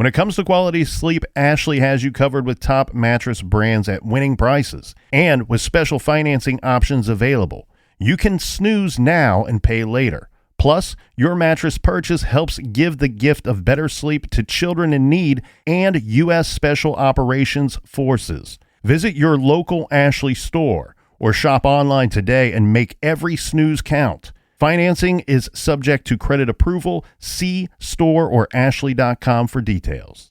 When it comes to quality sleep, Ashley has you covered with top mattress brands at winning prices and with special financing options available. You can snooze now and pay later. Plus, your mattress purchase helps give the gift of better sleep to children in need and U.S. Special Operations Forces. Visit your local Ashley store or shop online today and make every snooze count. Financing is subject to credit approval. See store or ashley.com for details.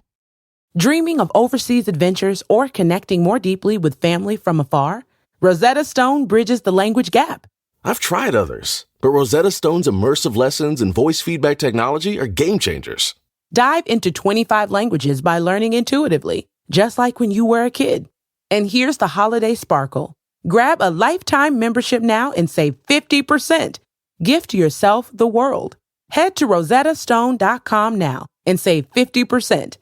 Dreaming of overseas adventures or connecting more deeply with family from afar? Rosetta Stone bridges the language gap. I've tried others, but Rosetta Stone's immersive lessons and voice feedback technology are game changers. Dive into 25 languages by learning intuitively, just like when you were a kid. And here's the holiday sparkle. Grab a lifetime membership now and save 50%. Gift yourself the world. Head to rosettastone.com now and save 50%.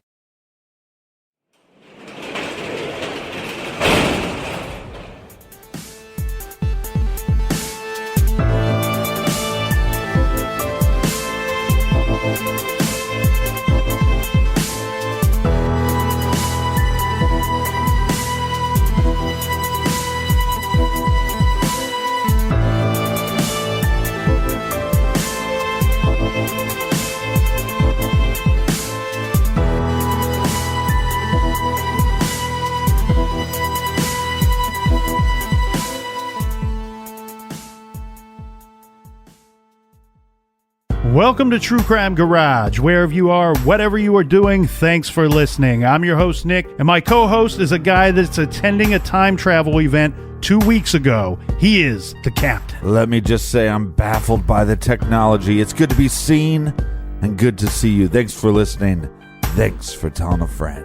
Welcome to True Crime Garage. Wherever you are, whatever you are doing, thanks for listening. I'm your host, Nick, and my co-host is a guy that's attending a time travel event 2 weeks ago. He is the captain. Let me just say I'm baffled by the technology. It's good to be seen and good to see you. Thanks for listening. Thanks for telling a friend.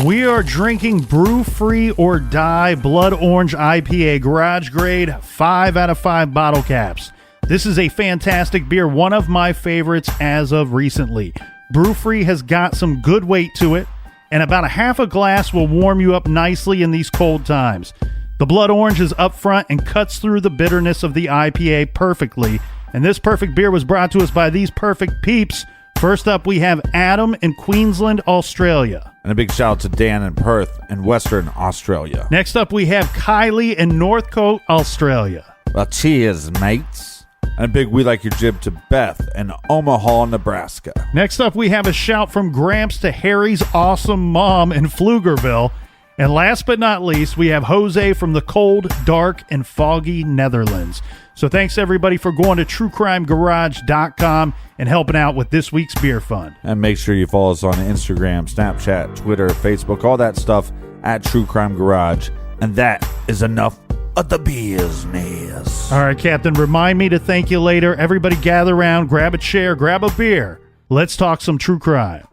We are drinking Brew Free or Die Blood Orange IPA, garage grade, 5 out of 5 bottle caps. This is a fantastic beer, one of my favorites as of recently. Brew Free has got some good weight to it, and about a half a glass will warm you up nicely in these cold times. The Blood Orange is up front and cuts through the bitterness of the IPA perfectly, and this perfect beer was brought to us by these perfect peeps. First up, we have Adam in Queensland, Australia. And a big shout out to Dan in Perth in Western Australia. Next up, we have Kylie in Northcote, Australia. Well, cheers, mates. And a big we like your jib to Beth in Omaha, Nebraska. Next up, we have a shout from Gramps to Harry's awesome mom in Pflugerville. And last but not least, we have Jose from the cold, dark, and foggy Netherlands. So thanks everybody for going to truecrimegarage.com and helping out with this week's beer fund. And make sure you follow us on Instagram, Snapchat, Twitter, Facebook, all that stuff at True Crime Garage. And that is enough of the business. All right, Captain, remind me to thank you later. Everybody gather around, grab a chair, grab a beer. Let's talk some true crime.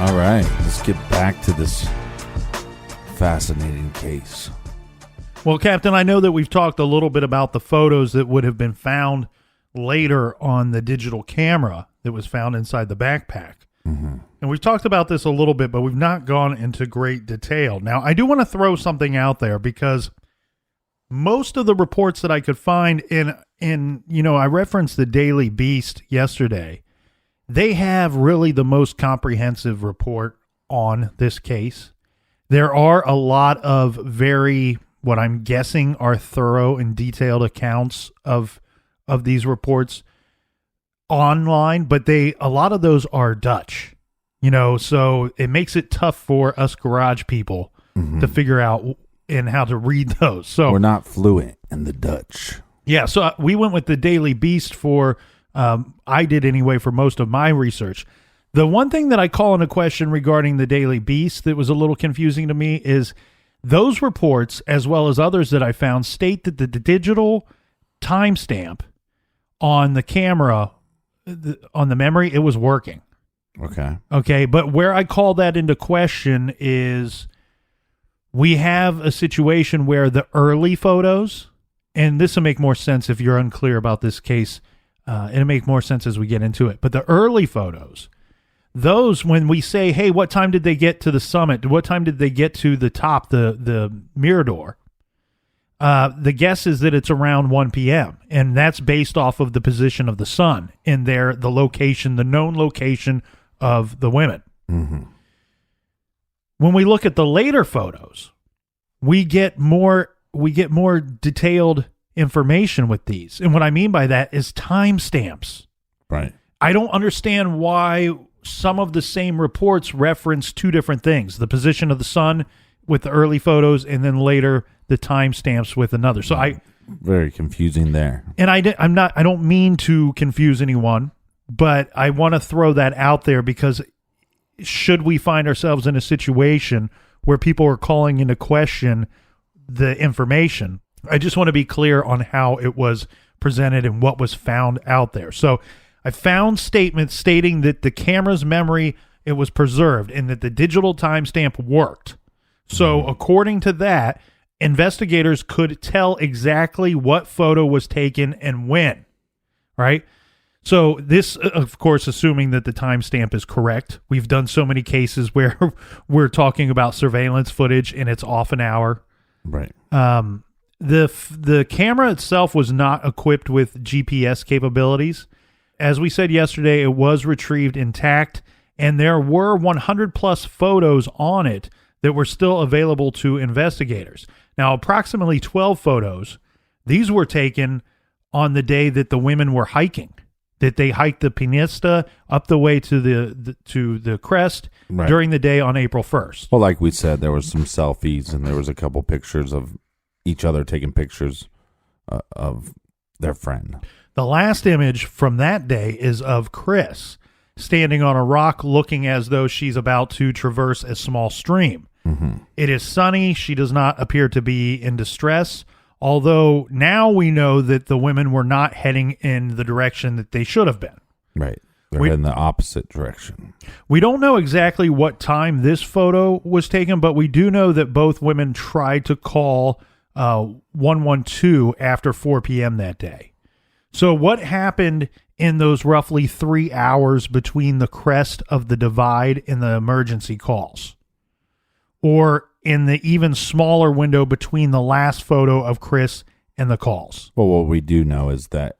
All right, let's get back to this fascinating case. Well, Captain, I know that we've talked a little bit about the photos that would have been found later on the digital camera that was found inside the backpack. Mm-hmm. And we've talked about this a little bit, but we've not gone into great detail. Now, I do want to throw something out there because most of the reports that I could find in I referenced the Daily Beast yesterday. They have really the most comprehensive report on this case. There are a lot of very, what I'm guessing are thorough and detailed accounts of these reports online, but a lot of those are Dutch, so it makes it tough for us garage people to figure out and how to read those. So we're not fluent in the Dutch. Yeah, so we went with the Daily Beast for, I did anyway, for most of my research. The one thing that I call into question regarding the Daily Beast that was a little confusing to me is those reports, as well as others that I found, state that the digital timestamp on the camera, on the memory, it was working. Okay, but where I call that into question is we have a situation where the early photos, and this will make more sense if you're unclear about this case, it'll make more sense as we get into it, but the early photos, those, when we say, hey, what time did they get to the summit? What time did they get to the top, the Mirador? The guess is that it's around 1 p.m., and that's based off of the position of the sun and the location, the known location of the women. Mm-hmm. When we look at the later photos, we get more detailed information with these. And what I mean by that is timestamps. Right. I don't understand why some of the same reports reference two different things: the position of the sun with the early photos, and then later the timestamps with another. So very confusing there. And I don't mean to confuse anyone, but I want to throw that out there because should we find ourselves in a situation where people are calling into question the information, I just want to be clear on how it was presented and what was found out there. So I found statements stating that the camera's memory, it was preserved, and that the digital timestamp worked. So according to that, investigators could tell exactly what photo was taken and when, right? So this, of course, assuming that the timestamp is correct. We've done so many cases where we're talking about surveillance footage and it's off an hour. Right. The camera itself was not equipped with GPS capabilities. As we said yesterday, it was retrieved intact, and there were 100 plus photos on it that were still available to investigators. Now, approximately 12 photos, these were taken on the day that the women were hiking, that they hiked the Pinista up the way to the crest during the day on April 1st. Well, like we said, there was some selfies, and there was a couple pictures of each other taking pictures of their friend. The last image from that day is of Kris standing on a rock looking as though she's about to traverse a small stream. Mm-hmm. It is sunny. She does not appear to be in distress, although now we know that the women were not heading in the direction that they should have been. Right. They're heading the opposite direction. We don't know exactly what time this photo was taken, but we do know that both women tried to call 112 after 4 p.m. that day. So what happened in those roughly 3 hours between the crest of the divide and the emergency calls? Or in the even smaller window between the last photo of Kris and the calls? Well, what we do know is that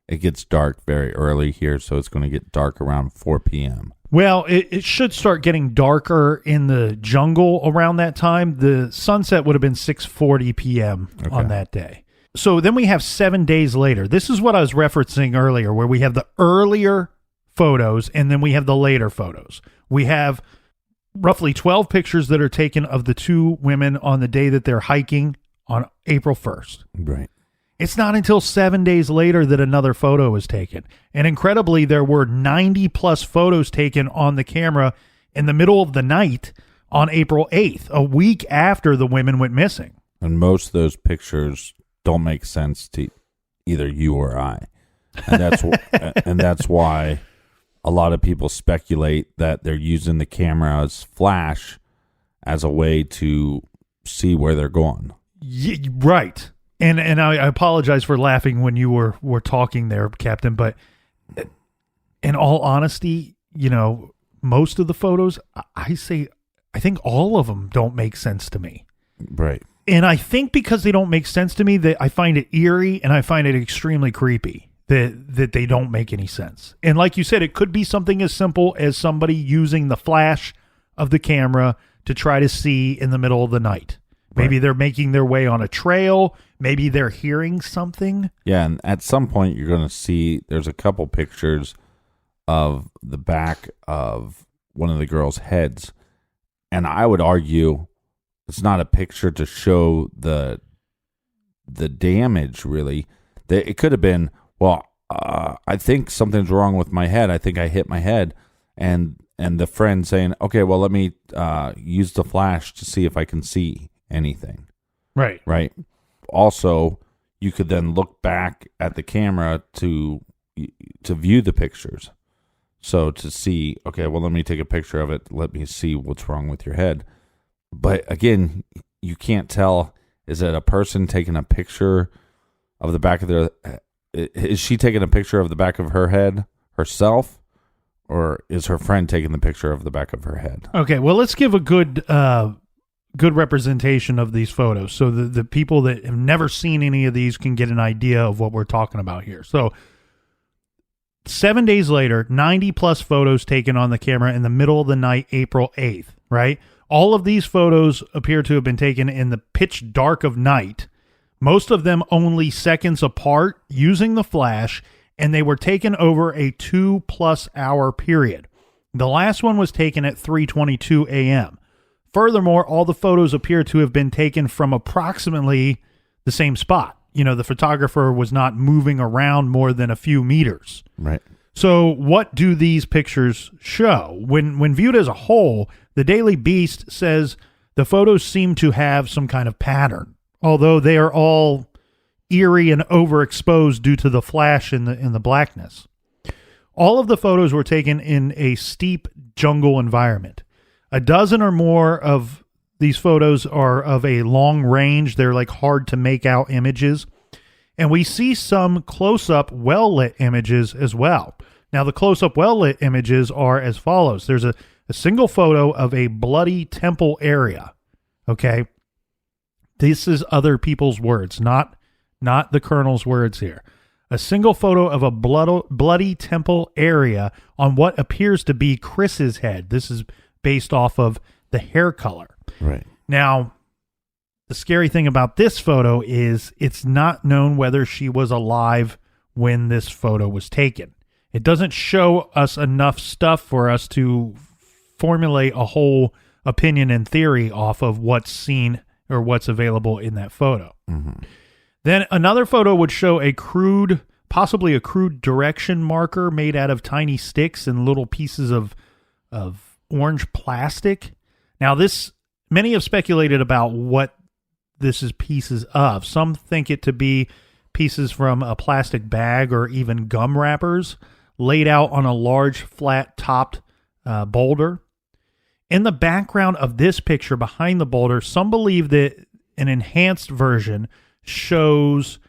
it gets dark very early here, so it's going to get dark around 4 p.m. Well, it should start getting darker in the jungle around that time. The sunset would have been 6:40 p.m. on that day. So then we have 7 days later. This is what I was referencing earlier, where we have the earlier photos and then we have the later photos. We have roughly 12 pictures that are taken of the two women on the day that they're hiking on April 1st. Right. It's not until 7 days later that another photo was taken. And incredibly, there were 90 plus photos taken on the camera in the middle of the night on April 8th, a week after the women went missing. And most of those pictures don't make sense to either you or I. And that's and that's why a lot of people speculate that they're using the camera's flash as a way to see where they're going. Right. And I apologize for laughing when you were talking there, Captain, but in all honesty, you know, most of the photos, I think all of them don't make sense to me. Right. And I think because they don't make sense to me, that I find it eerie and I find it extremely creepy that they don't make any sense. And like you said, it could be something as simple as somebody using the flash of the camera to try to see in the middle of the night. Maybe they're making their way on a trail. Maybe they're hearing something. Yeah, and at some point you're going to see there's a couple pictures of the back of one of the girls' heads. And I would argue it's not a picture to show the damage, really. It could have been, well, I think something's wrong with my head. I think I hit my head. And the friend saying, okay, well, let me use the flash to see if I can see anything. Right. Also, you could then look back at the camera to view the pictures. So to see, okay, well, let me take a picture of it. Let me see what's wrong with your head. But again, you can't tell. Is it a person taking a picture of the back of their? Is she taking a picture of the back of her head herself, or is her friend taking the picture of the back of her head? Okay, well, let's give a good representation of these photos, so the people that have never seen any of these can get an idea of what we're talking about here. So, 7 days later, 90 plus photos taken on the camera in the middle of the night, April 8th. Right. All of these photos appear to have been taken in the pitch dark of night, most of them only seconds apart using the flash, and they were taken over a 2+ hour period. The last one was taken at 3:22 a.m. Furthermore, all the photos appear to have been taken from approximately the same spot. The photographer was not moving around more than a few meters. Right. So what do these pictures show? When viewed as a whole, the Daily Beast says the photos seem to have some kind of pattern, although they are all eerie and overexposed due to the flash in the blackness. All of the photos were taken in a steep jungle environment. A dozen or more of these photos are of a long range. They're like hard to make out images. And we see some close-up, well-lit images as well. Now, the close-up, well-lit images are as follows. There's a single photo of a bloody temple area. Okay? This is other people's words, not the Colonel's words here. A single photo of a bloody temple area on what appears to be Kris's head. This is based off of the hair color. Right. Now, the scary thing about this photo is it's not known whether she was alive when this photo was taken. It doesn't show us enough stuff for us to formulate a whole opinion and theory off of what's seen or what's available in that photo. Mm-hmm. Then another photo would show possibly a crude direction marker made out of tiny sticks and little pieces of orange plastic. Now, many have speculated about what this is pieces of. Some think it to be pieces from a plastic bag or even gum wrappers laid out on a large flat-topped boulder. In the background of this picture behind the boulder, some believe that an enhanced version shows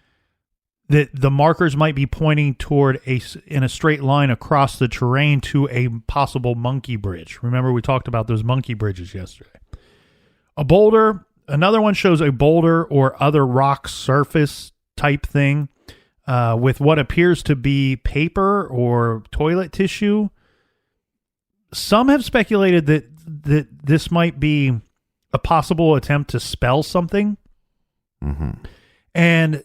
that the markers might be pointing toward in a straight line across the terrain to a possible monkey bridge. Remember, we talked about those monkey bridges yesterday. Another one shows a boulder or other rock surface type thing with what appears to be paper or toilet tissue. Some have speculated that this might be a possible attempt to spell something. Mm-hmm. And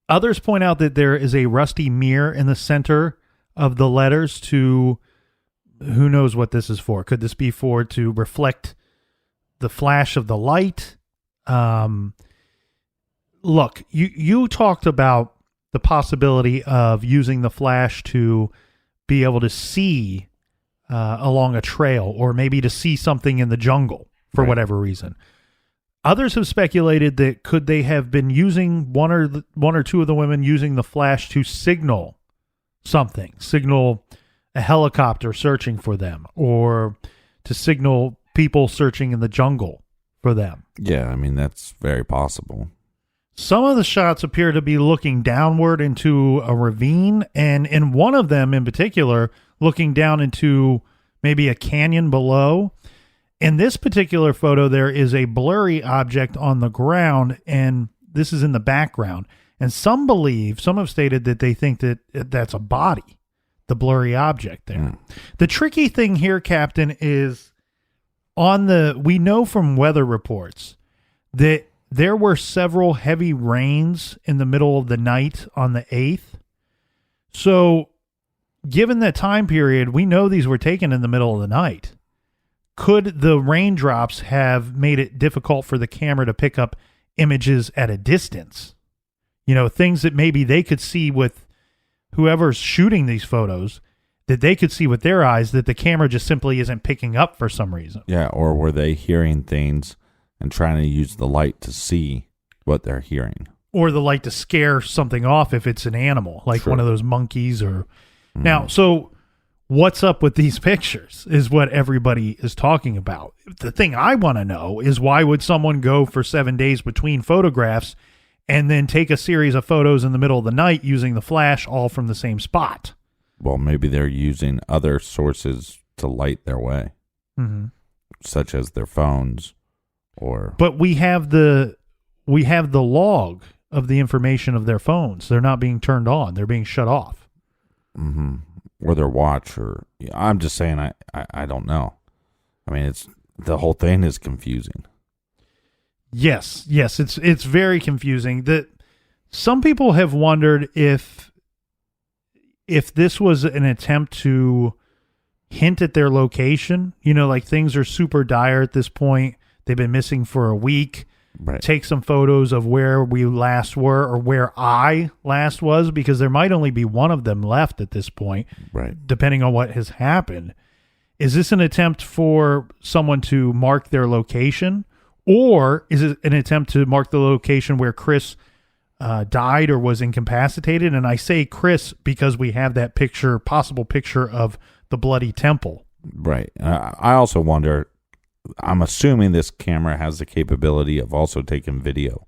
others point out that there is a rusty mirror in the center of the letters to, who knows what this is for. Could this be to reflect the flash of the light? Look, you talked about the possibility of using the flash to be able to see along a trail, or maybe to see something in the jungle for whatever reason. Others have speculated that could they have been using one or two of the women using the flash to signal something, signal a helicopter searching for them, or to signal people searching in the jungle for them. Yeah, I mean, that's very possible. Some of the shots appear to be looking downward into a ravine, and in one of them in particular, looking down into maybe a canyon below. In this particular photo, there is a blurry object on the ground, and this is in the background. And some have stated that they think that that's a body, the blurry object there. Mm. The tricky thing here, Captain, is we know from weather reports that there were several heavy rains in the middle of the night on the 8th. So, given that time period, we know these were taken in the middle of the night. Could the raindrops have made it difficult for the camera to pick up images at a distance? Things that maybe they could see with whoever's shooting these photos, that they could see with their eyes, that the camera just simply isn't picking up for some reason. Yeah, or were they hearing things and trying to use the light to see what they're hearing? Or the light to scare something off if it's an animal, like True. one of those monkeys or... Now, so what's up with these pictures is what everybody is talking about. The thing I want to know is why would someone go for 7 days between photographs and then take a series of photos in the middle of the night using the flash all from the same spot? Well, maybe they're using other sources to light their way, such as their phones or... But we have the log of the information of their phones. They're not being turned on. They're being shut off. Mm-hmm. Or their watch, or I'm just saying, I don't know. I mean, the whole thing is confusing. Yes, it's very confusing. That some people have wondered if this was an attempt to hint at their location. You know, like things are super dire at this point. They've been missing for a week. Right. Take some photos of where we last were or where I last was, because there might only be one of them left at this point, right? Depending on what has happened. Is this an attempt for someone to mark their location, or is it an attempt to mark the location where Kris died or was incapacitated? And I say Kris because we have that possible picture of the bloody temple. Right. I also wonder, I'm assuming this camera has the capability of also taking video.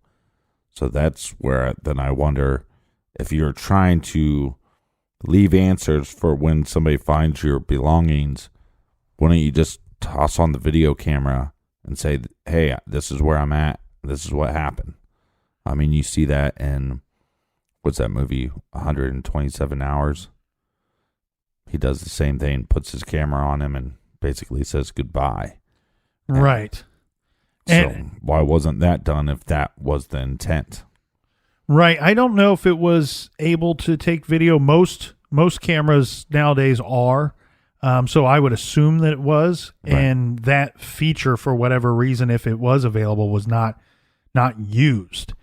So that's where then I wonder if you're trying to leave answers for when somebody finds your belongings, why don't you just toss on the video camera and say, hey, this is where I'm at. This is what happened. I mean, you see that in, what's that movie, 127 Hours? He does the same thing, puts his camera on him and basically says goodbye. Right. So why wasn't that done if that was the intent? Right. I don't know if it was able to take video. Most cameras nowadays are. So I would assume that it was. Right. And that feature, for whatever reason, if it was available, was not used.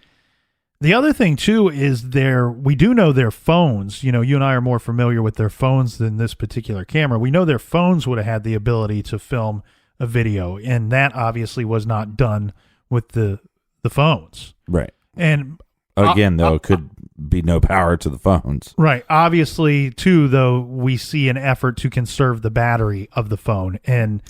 The other thing, too, is we do know their phones. You know, you and I are more familiar with their phones than this particular camera. We know their phones would have had the ability to film a video, and that obviously was not done with the phones. Right. And again, though, it could be no power to the phones. Right. Obviously, too, though, we see an effort to conserve the battery of the phone. And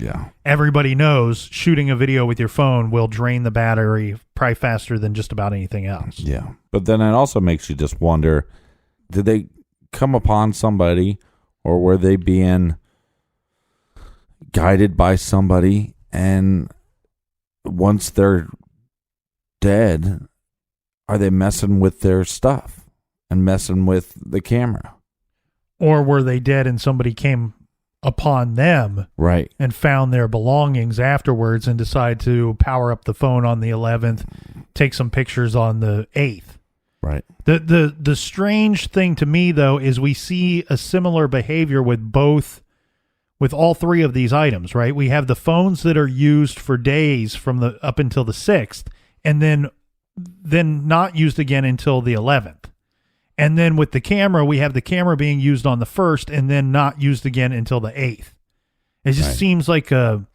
everybody knows shooting a video with your phone will drain the battery probably faster than just about anything else. Yeah. But then it also makes you just wonder, did they come upon somebody, or were they being guided by somebody, and once they're dead, are they messing with their stuff and messing with the camera? Or were they dead and somebody came upon them, right, and found their belongings afterwards and decided to power up the phone on the 11th, take some pictures on the 8th? Right. The strange thing to me, though, is we see a similar behavior with all three of these items, right? We have the phones that are used for days from up until the 6th, and then not used again until the 11th. And then with the camera, we have the camera being used on the 1st and then not used again until the 8th. It just seems like a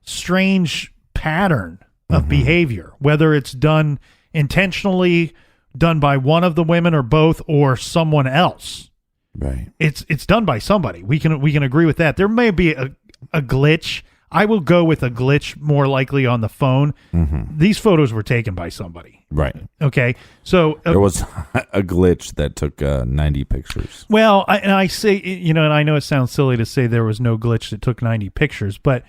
strange pattern of behavior, whether it's done intentionally, done by one of the women or both, or someone else. Right. It's done by somebody. We can agree with that. There may be a glitch. I will go with a glitch more likely on the phone. Mm-hmm. These photos were taken by somebody. Right. Okay. So there was a glitch that took 90 pictures. Well, I say, and I know it sounds silly to say there was no glitch that took 90 pictures, but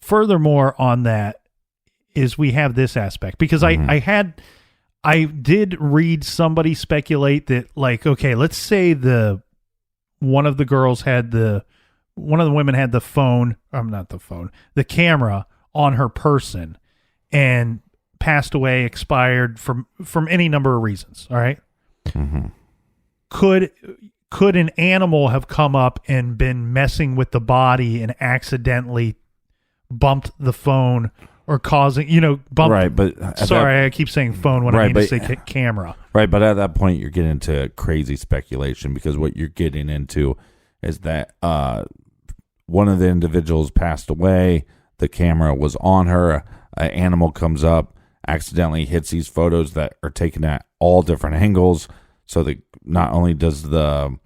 furthermore on that is we have this aspect, because I did read somebody speculate that, like, okay, let's say one of the women had the phone, the camera on her person and passed away, expired from any number of reasons. All right. Mm-hmm. Could an animal have come up and been messing with the body and accidentally bumped the phone or causing, bumped? Right. But I keep saying phone when I mean to say camera. Right. But at that point, you're getting into crazy speculation, because what you're getting into is that one of the individuals passed away. The camera was on her. An animal comes up, accidentally hits these photos that are taken at all different angles. So that not only does the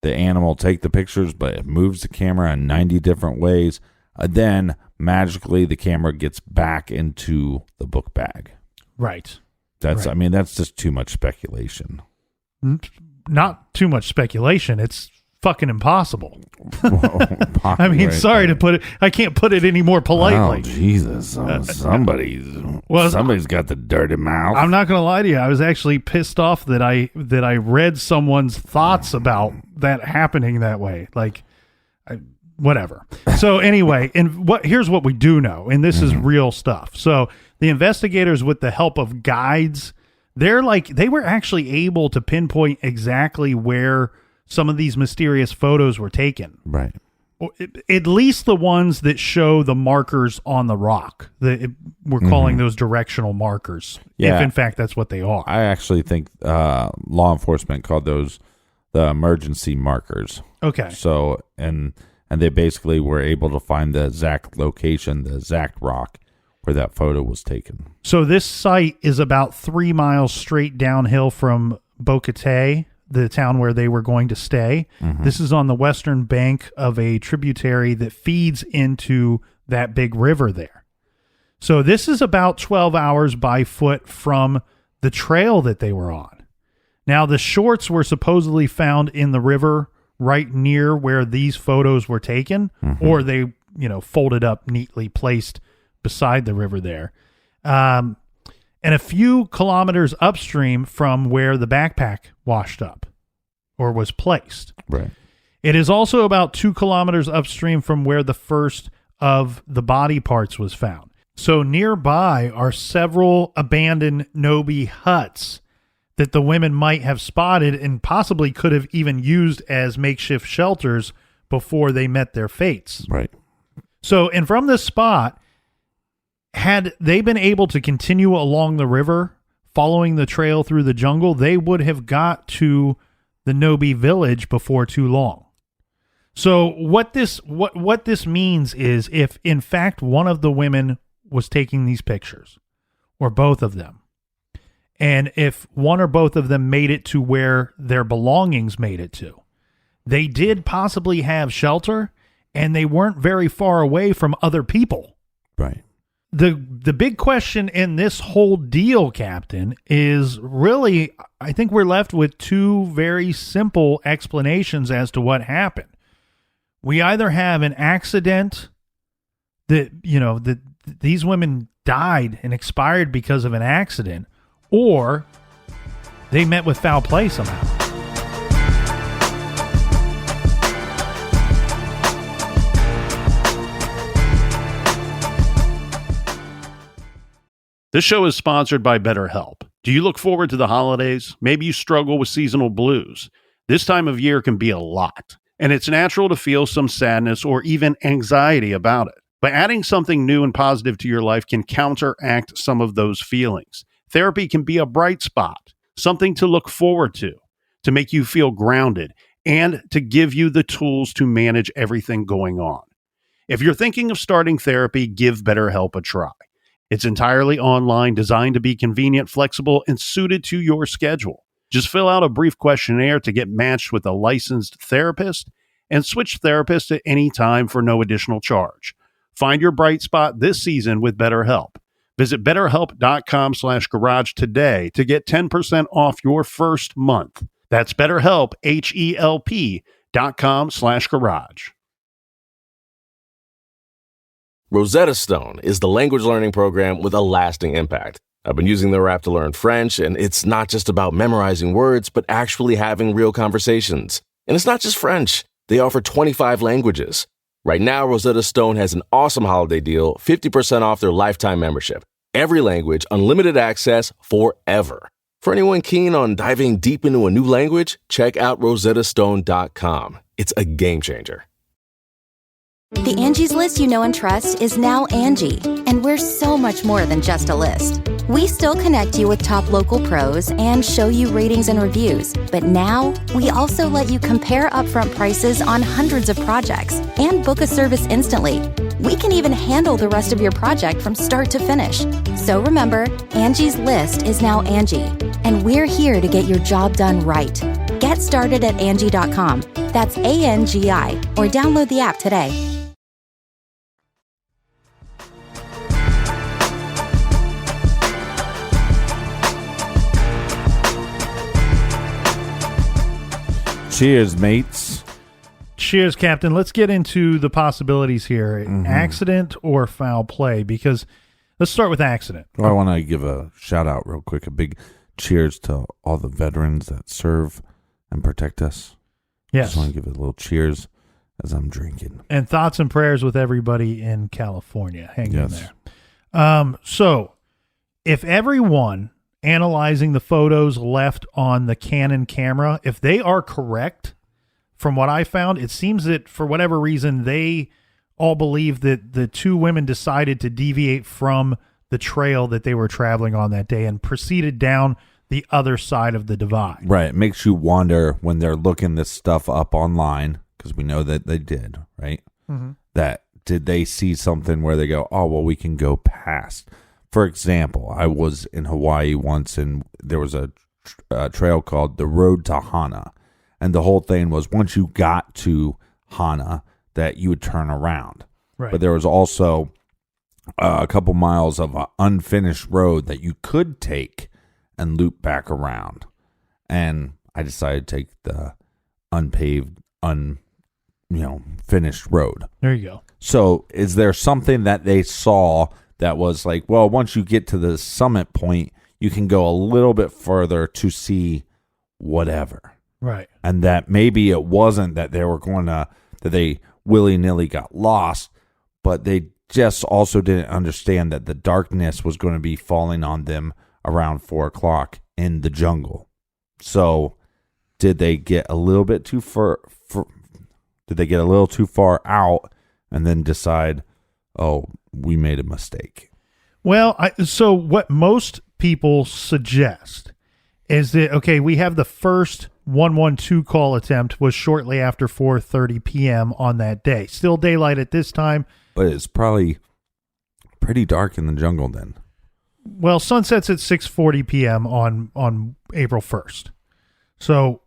the animal take the pictures, but it moves the camera in 90 different ways. Then magically the camera gets back into the book bag. Right. That's right. I mean, that's just too much speculation. Not too much speculation. It's fucking impossible. Well, I mean, right, sorry to right. put it. I can't put it any more politely. Oh, Jesus. Somebody's got the dirty mouth. I'm not going to lie to you. I was actually pissed off that I read someone's thoughts about that happening that way. Like, whatever. So anyway, and here's what we do know, and this is real stuff. So the investigators, with the help of guides, they were actually able to pinpoint exactly where some of these mysterious photos were taken. Right. At least the ones that show the markers on the rock. We're calling those directional markers. Yeah. If in fact that's what they are. I actually think law enforcement called those the emergency markers. Okay. So, and they basically were able to find the exact location, the exact rock where that photo was taken. So this site is about 3 miles straight downhill from Bocate, the town where they were going to stay. This is on the western bank of a tributary that feeds into that big river there. So this is about 12 hours by foot from the trail that they were on. Now, the shorts were supposedly found in the river right near where these photos were taken, or they, folded up, neatly placed beside the river there. And a few kilometers upstream from where the backpack washed up or was placed. Right. It is also about 2 kilometers upstream from where the first of the body parts was found. So nearby are several abandoned Nobi huts that the women might have spotted and possibly could have even used as makeshift shelters before they met their fates. Right. So, and from this spot, had they been able to continue along the river, following the trail through the jungle, they would have got to the Nobi village before too long. So what this means is, if in fact one of the women was taking these pictures, or both of them, and if one or both of them made it to where their belongings made it to, they did possibly have shelter, and they weren't very far away from other people. Right. The big question in this whole deal, Captain, is really, I think we're left with two very simple explanations as to what happened. We either have an accident that these women died and expired because of an accident, or they met with foul play somehow. This show is sponsored by BetterHelp. Do you look forward to the holidays? Maybe you struggle with seasonal blues. This time of year can be a lot, and it's natural to feel some sadness or even anxiety about it. But adding something new and positive to your life can counteract some of those feelings. Therapy can be a bright spot, something to look forward to make you feel grounded, and to give you the tools to manage everything going on. If you're thinking of starting therapy, give BetterHelp a try. It's entirely online, designed to be convenient, flexible, and suited to your schedule. Just fill out a brief questionnaire to get matched with a licensed therapist and switch therapists at any time for no additional charge. Find your bright spot this season with BetterHelp. Visit BetterHelp.com/garage today to get 10% off your first month. That's BetterHelp, HELP.com/garage. Rosetta Stone is the language learning program with a lasting impact. I've been using their app to learn French, and it's not just about memorizing words, but actually having real conversations. And it's not just French. They offer 25 languages. Right now, Rosetta Stone has an awesome holiday deal, 50% off their lifetime membership. Every language, unlimited access forever. For anyone keen on diving deep into a new language, check out rosettastone.com. It's a game changer. The Angie's List you know and trust is now Angie, and we're so much more than just a list. We still connect you with top local pros and show you ratings and reviews, but now we also let you compare upfront prices on hundreds of projects and book a service instantly. We can even handle the rest of your project from start to finish. So remember, Angie's List is now Angie, and we're here to get your job done right. Get Get started at Angie.com. That's ANGI, or download the app today. Cheers, mates. Cheers, Captain. Let's get into the possibilities here. Accident or foul play, because let's start with accident. Well, I want to give a shout out real quick. A big cheers to all the veterans that serve and protect us. Yes. Just want to give it a little cheers as I'm drinking. And thoughts and prayers with everybody in California. Hang in Yes. there. So if everyone analyzing the photos left on the Canon camera, if they are correct, from what I found, it seems that for whatever reason, they all believe that the two women decided to deviate from the trail that they were traveling on that day and proceeded down the other side of the divide. Right. It makes you wonder when they're looking this stuff up online, because we know that they did, right? That did they see something where they go, oh, well, we can go past. For example, I was in Hawaii once, and there was a trail called the Road to Hana. And the whole thing was once you got to Hana, that you would turn around. Right. But there was also a couple miles of unfinished road that you could take and loop back around. And I decided to take the unpaved, finished road. There you go. So is there something that they saw that was like, well, once you get to the summit point, you can go a little bit further to see whatever. Right. And that maybe it wasn't that they were that they willy-nilly got lost, but they just also didn't understand that the darkness was going to be falling on them around 4:00 in the jungle. So did they get a little bit too far? Did they get a little too far out and then decide, oh, we made a mistake? Well, so what most people suggest is that, okay, we have the first 112 call attempt was shortly after 4:30 p.m. on that day. Still daylight at this time. But it's probably pretty dark in the jungle then. Well, sunsets at 6:40 p.m. on April 1st. So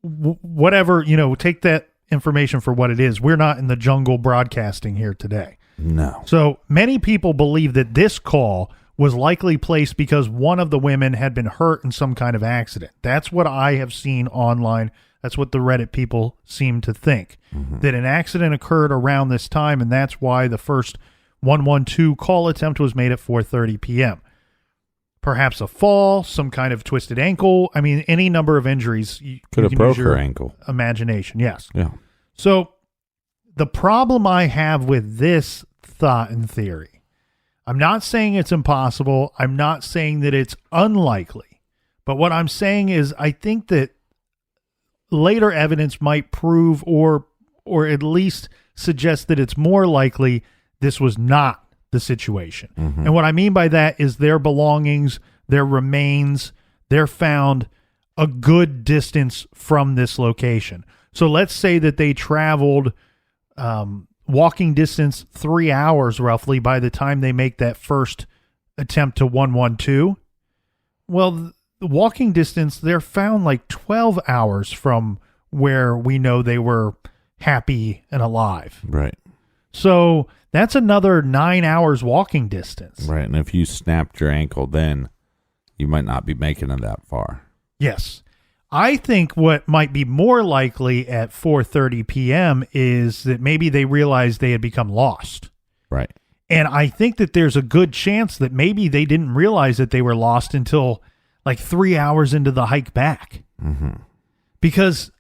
whatever, take that information for what it is. We're not in the jungle broadcasting here today. No. So many people believe that this call was likely placed because one of the women had been hurt in some kind of accident. That's what I have seen online. That's what the Reddit people seem to think, that an accident occurred around this time, and that's why the first 112 call attempt was made at 4:30 p.m. Perhaps a fall, some kind of twisted ankle. I mean, any number of injuries. Could have broke her ankle. Imagination, yes. Yeah. So the problem I have with this thought and theory, I'm not saying it's impossible. I'm not saying that it's unlikely. But what I'm saying is I think that later evidence might prove or at least suggest that it's more likely this was not the situation. And what I mean by that is their belongings, their remains, they're found a good distance from this location. So let's say that they traveled walking distance 3 hours roughly by the time they make that first attempt to 112. Well, the walking distance, they're found like 12 hours from where we know they were happy and alive. Right. So that's another 9 hours walking distance. Right. And if you snapped your ankle, then you might not be making it that far. Yes. I think what might be more likely at 4:30 p.m. is that maybe they realized they had become lost. Right. And I think that there's a good chance that maybe they didn't realize that they were lost until like 3 hours into the hike back. Because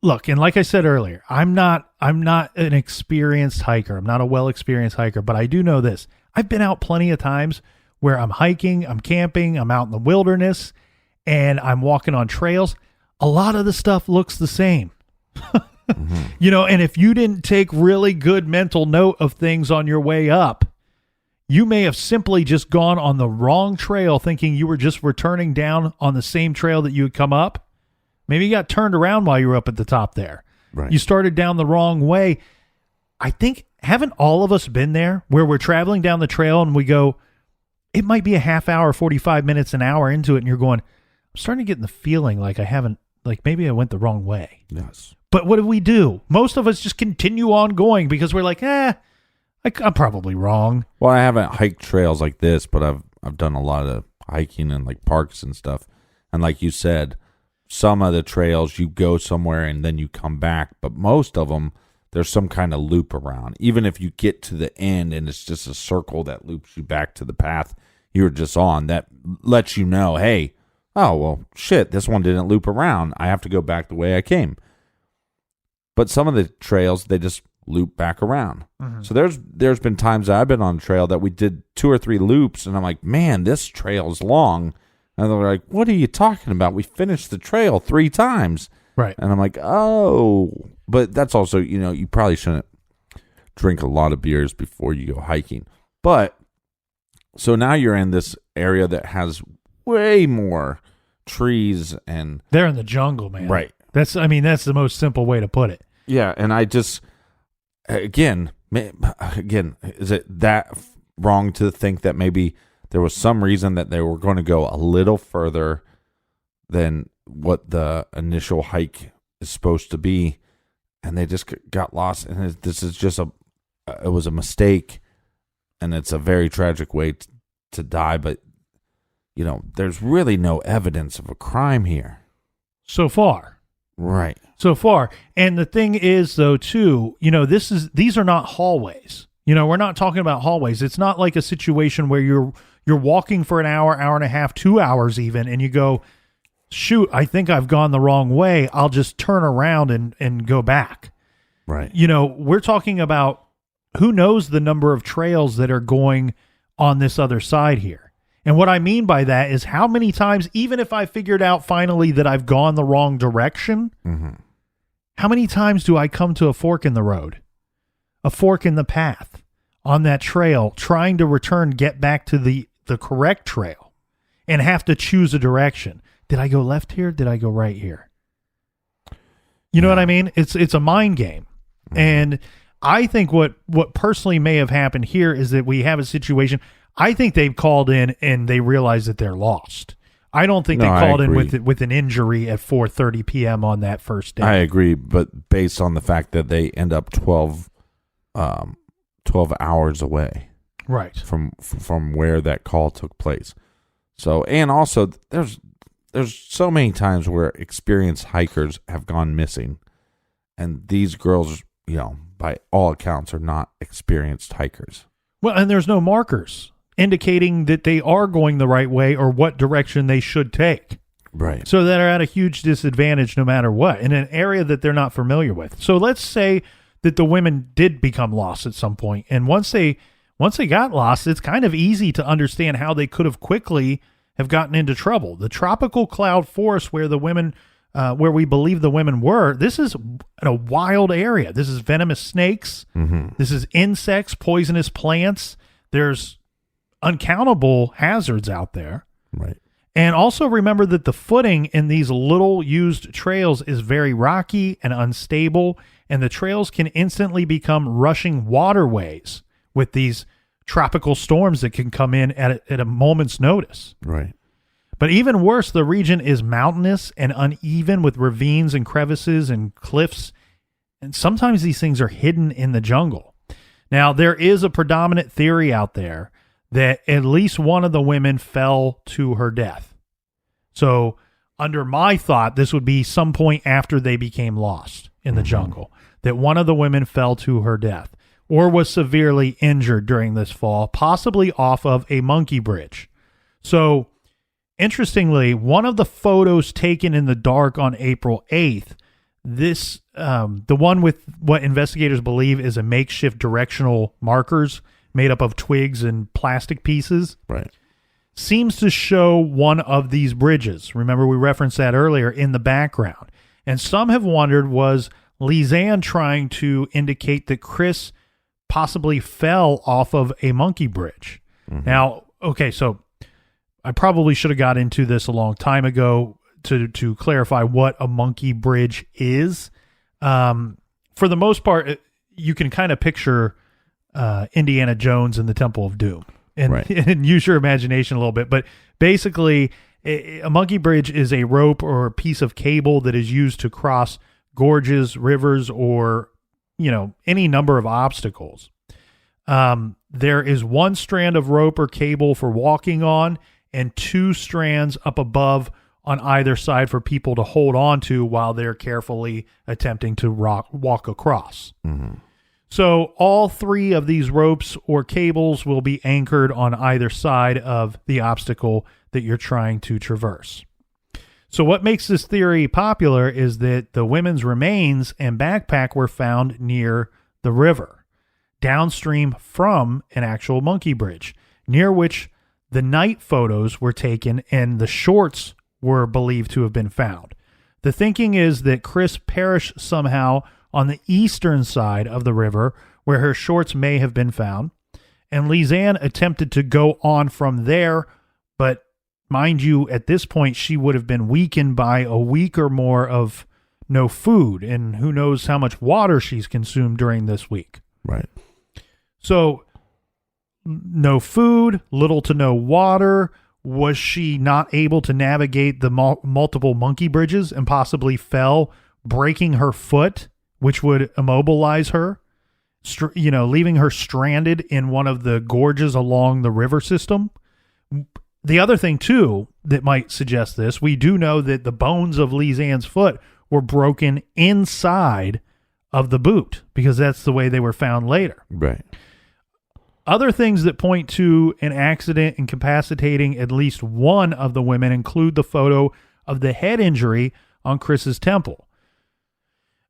look, and like I said earlier, I'm not an experienced hiker. I'm not a well-experienced hiker, but I do know this. I've been out plenty of times where I'm hiking, I'm camping, I'm out in the wilderness, and I'm walking on trails. A lot of the stuff looks the same. And if you didn't take really good mental note of things on your way up, you may have simply just gone on the wrong trail thinking you were just returning down on the same trail that you had come up. Maybe you got turned around while you were up at the top there. Right. You started down the wrong way. I think, haven't all of us been there where we're traveling down the trail and we go, it might be a half hour, 45 minutes, an hour into it, and you're going, I'm starting to get the feeling like I haven't like maybe I went the wrong way. Yes. But what do we do? Most of us just continue on going because we're like, I'm probably wrong. Well, I haven't hiked trails like this, but I've done a lot of hiking in like parks and stuff. And like you said, some of the trails you go somewhere and then you come back, but most of them there's some kind of loop around. Even if you get to the end and it's just a circle that loops you back to the path you were just on, that lets you know, hey, oh well, shit, this one didn't loop around. I have to go back the way I came. But some of the trails, they just loop back around. Mm-hmm. So there's been times that I've been on a trail that we did 2 or 3 loops, and I'm like, man, this trail's long. And they're like, what are you talking about? We finished the trail 3 times. Right. And I'm like, oh. But that's also, you probably shouldn't drink a lot of beers before you go hiking. But, so now you're in this area that has way more trees and... They're in the jungle, man. Right. That's the most simple way to put it. Yeah, and I just, again, is it that wrong to think that maybe there was some reason that they were going to go a little further than what the initial hike is supposed to be, and they just got lost, and this is just it was a mistake, and it's a very tragic way to die, but, there's really no evidence of a crime here. So far. Right. So far. And the thing is, though, too, these are not hallways. We're not talking about hallways. It's not like a situation where you're walking for an hour, hour and a half, 2 hours even, and you go, shoot, I think I've gone the wrong way. I'll just turn around and go back. Right. We're talking about who knows the number of trails that are going on this other side here. And what I mean by that is how many times, even if I figured out finally that I've gone the wrong direction, mm-hmm. How many times do I come to a fork in the road, a fork in the path on that trail, trying to get back to the correct trail and have to choose a direction? Did I go left here? Did I go right here? You know what I mean? It's a mind game. Mm-hmm. And I think what personally may have happened here is that we have a situation. I think they've called in and they realize that they're lost. I don't think they called in with an injury at 4:30 p.m. on that first day. I agree, but based on the fact that they end up 12 hours away, right, from where that call took place. So, and also there's so many times where experienced hikers have gone missing, and these girls, by all accounts, are not experienced hikers. Well, and there's no markers indicating that they are going the right way or what direction they should take. Right. So they're at a huge disadvantage no matter what, in an area that they're not familiar with. So let's say that the women did become lost at some point, and once they got lost, it's kind of easy to understand how they could have quickly have gotten into trouble. The tropical cloud forest where the women, where we believe the women were, this is a wild area. This is venomous snakes. Mm-hmm. This is insects, poisonous plants. There's uncountable hazards out there. Right. And also remember that the footing in these little used trails is very rocky and unstable, and the trails can instantly become rushing waterways with these tropical storms that can come in at a moment's notice. Right. But even worse, the region is mountainous and uneven with ravines and crevices and cliffs, and sometimes these things are hidden in the jungle. Now, there is a predominant theory out there that at least one of the women fell to her death. So under my thought, this would be some point after they became lost in the jungle, that one of the women fell to her death or was severely injured during this fall, possibly off of a monkey bridge. So interestingly, one of the photos taken in the dark on April 8th, this the one with what investigators believe is a makeshift directional markers made up of twigs and plastic pieces, right, seems to show one of these bridges. Remember, we referenced that earlier in the background. And some have wondered, was Lisanne trying to indicate that Kris possibly fell off of a monkey bridge? Mm-hmm. Now, okay, so I probably should have got into this a long time ago to clarify what a monkey bridge is. For the most part, you can kind of picture Indiana Jones and the Temple of Doom and, right, and use your imagination a little bit. But basically, A monkey bridge is a rope or a piece of cable that is used to cross gorges, rivers, or, any number of obstacles. There is one strand of rope or cable for walking on and two strands up above on either side for people to hold on to while they're carefully attempting to walk across. Mm-hmm. So all three of these ropes or cables will be anchored on either side of the obstacle that you're trying to traverse. So what makes this theory popular is that the women's remains and backpack were found near the river, downstream from an actual monkey bridge, near which the night photos were taken and the shorts were believed to have been found. The thinking is that Kris perished somehow on the eastern side of the river where her shorts may have been found, and Lisanne attempted to go on from there, but mind you, at this point, she would have been weakened by a week or more of no food, and who knows how much water she's consumed during this week. Right. So, no food, little to no water. Was she not able to navigate the multiple monkey bridges and possibly fell, breaking her foot, which would immobilize her, leaving her stranded in one of the gorges along the river system? The other thing, too, that might suggest this, we do know that the bones of Lisanne's foot were broken inside of the boot because that's the way they were found later. Right. Other things that point to an accident incapacitating at least one of the women include the photo of the head injury on Kris's temple.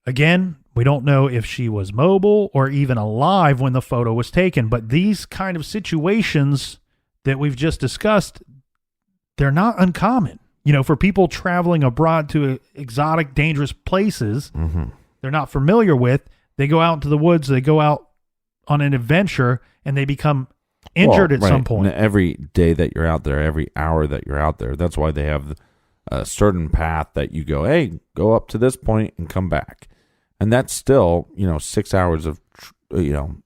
Again, we don't know if she was mobile or even alive when the photo was taken, but these kind of situations that we've just discussed, they're not uncommon. For people traveling abroad to exotic, dangerous places they're not familiar with, they go out into the woods, they go out on an adventure, and they become injured at some point. And every day that you're out there, every hour that you're out there, that's why they have a certain path that you go, hey, go up to this point and come back. And that's still, 6 hours of,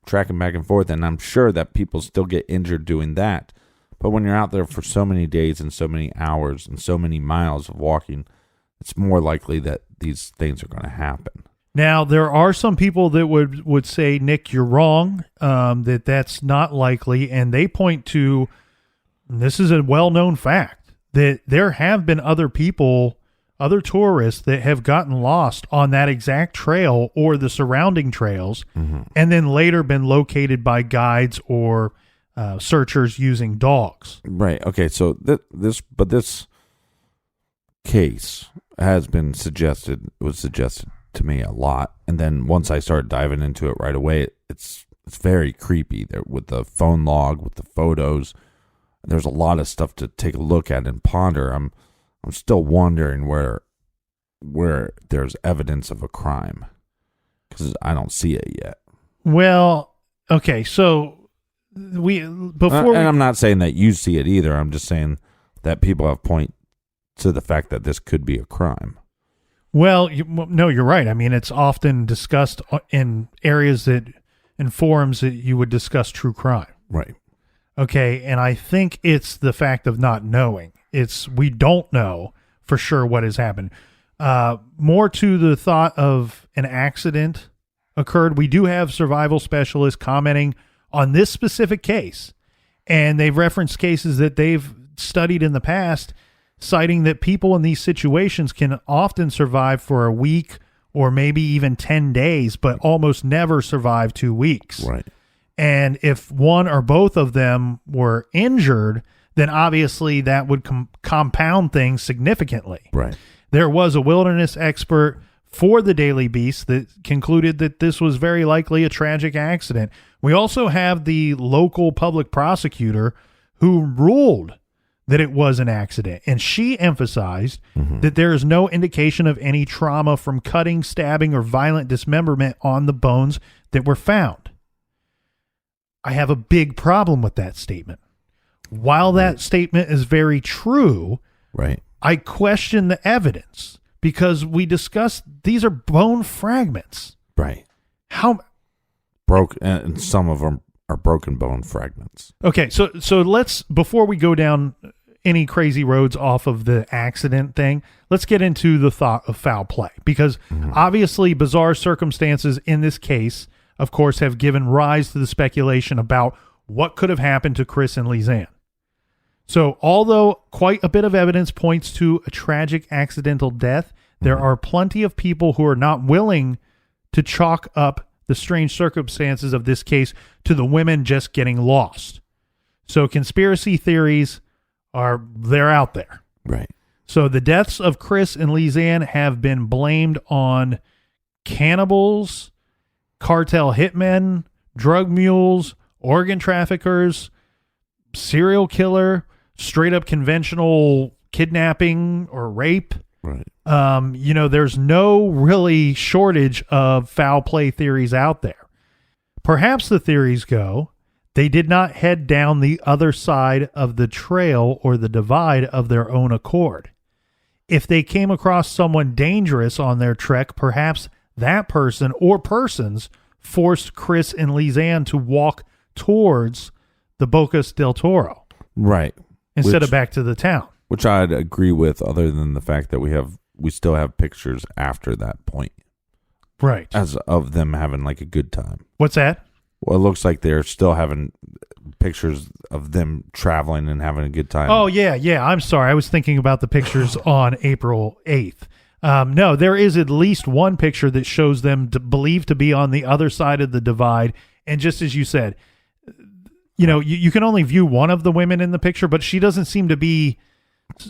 tracking back and forth. And I'm sure that people still get injured doing that. But when you're out there for so many days and so many hours and so many miles of walking, it's more likely that these things are going to happen. Now, there are some people that would say, Nick, you're wrong, that's not likely. And they point to, and this is a well-known fact, that there have been other people, other tourists that have gotten lost on that exact trail or the surrounding trails, and then later been located by guides or searchers using dogs. Right. Okay. So this case has been suggested. It was suggested to me a lot, and then once I started diving into it right away, it's very creepy. There with the phone log, with the photos, there's a lot of stuff to take a look at and ponder. I'm still wondering where there's evidence of a crime because I don't see it yet. Well, okay, so I'm not saying that you see it either. I'm just saying that people have point to the fact that this could be a crime. Well, no, you're right. I mean, it's often discussed in areas in forums that you would discuss true crime. Right. Okay, and I think it's the fact of not knowing. We don't know for sure what has happened. More to the thought of an accident occurred. We do have survival specialists commenting on this specific case, and they've referenced cases that they've studied in the past, citing that people in these situations can often survive for a week or maybe even 10 days, but almost never survive 2 weeks. Right. And if one or both of them were injured, then obviously that would compound things significantly. Right. There was a wilderness expert for the Daily Beast that concluded that this was very likely a tragic accident. We also have the local public prosecutor who ruled that it was an accident, and she emphasized that there is no indication of any trauma from cutting, stabbing, or violent dismemberment on the bones that were found. I have a big problem with that statement. While that statement is very true, right, I question the evidence because we discussed these are bone fragments. Right. How broke, and some of them are broken bone fragments. Okay, so let's, before we go down any crazy roads off of the accident thing, let's get into the thought of foul play, because obviously bizarre circumstances in this case, of course, have given rise to the speculation about what could have happened to Kris and Lisanne. So although quite a bit of evidence points to a tragic accidental death, there are plenty of people who are not willing to chalk up the strange circumstances of this case to the women just getting lost. So conspiracy theories they're out there. Right. So the deaths of Kris and Lisanne have been blamed on cannibals, cartel hitmen, drug mules, organ traffickers, serial killer, straight up conventional kidnapping or rape. Right. There's no really shortage of foul play theories out there. Perhaps the theories go, they did not head down the other side of the trail or the divide of their own accord. If they came across someone dangerous on their trek, perhaps that person or persons forced Kris and Lisanne to walk towards the Bocas del Toro. Right. Instead of back to the town. Which I'd agree with, other than the fact that we still have pictures after that point. Right. As of them having like a good time. What's that? Well, it looks like they're still having pictures of them traveling and having a good time. Oh, yeah. I'm sorry. I was thinking about the pictures on April 8th. No, there is at least one picture that shows them believed to be on the other side of the divide. And just as you said, you can only view one of the women in the picture, but she doesn't seem to be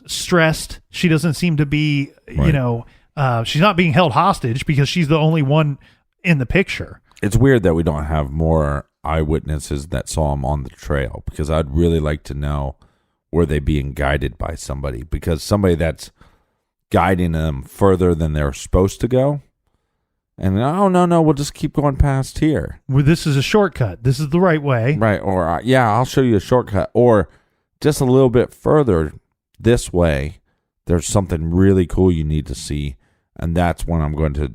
stressed. She doesn't seem to be, she's not being held hostage because she's the only one in the picture. It's weird that we don't have more eyewitnesses that saw him on the trail, because I'd really like to know, were they being guided by somebody? Because somebody that's guiding them further than they're supposed to go. And no, we'll just keep going past here. Well, this is a shortcut. This is the right way. Right. Or, I'll show you a shortcut. Or just a little bit further this way, there's something really cool you need to see. And that's when I'm going to,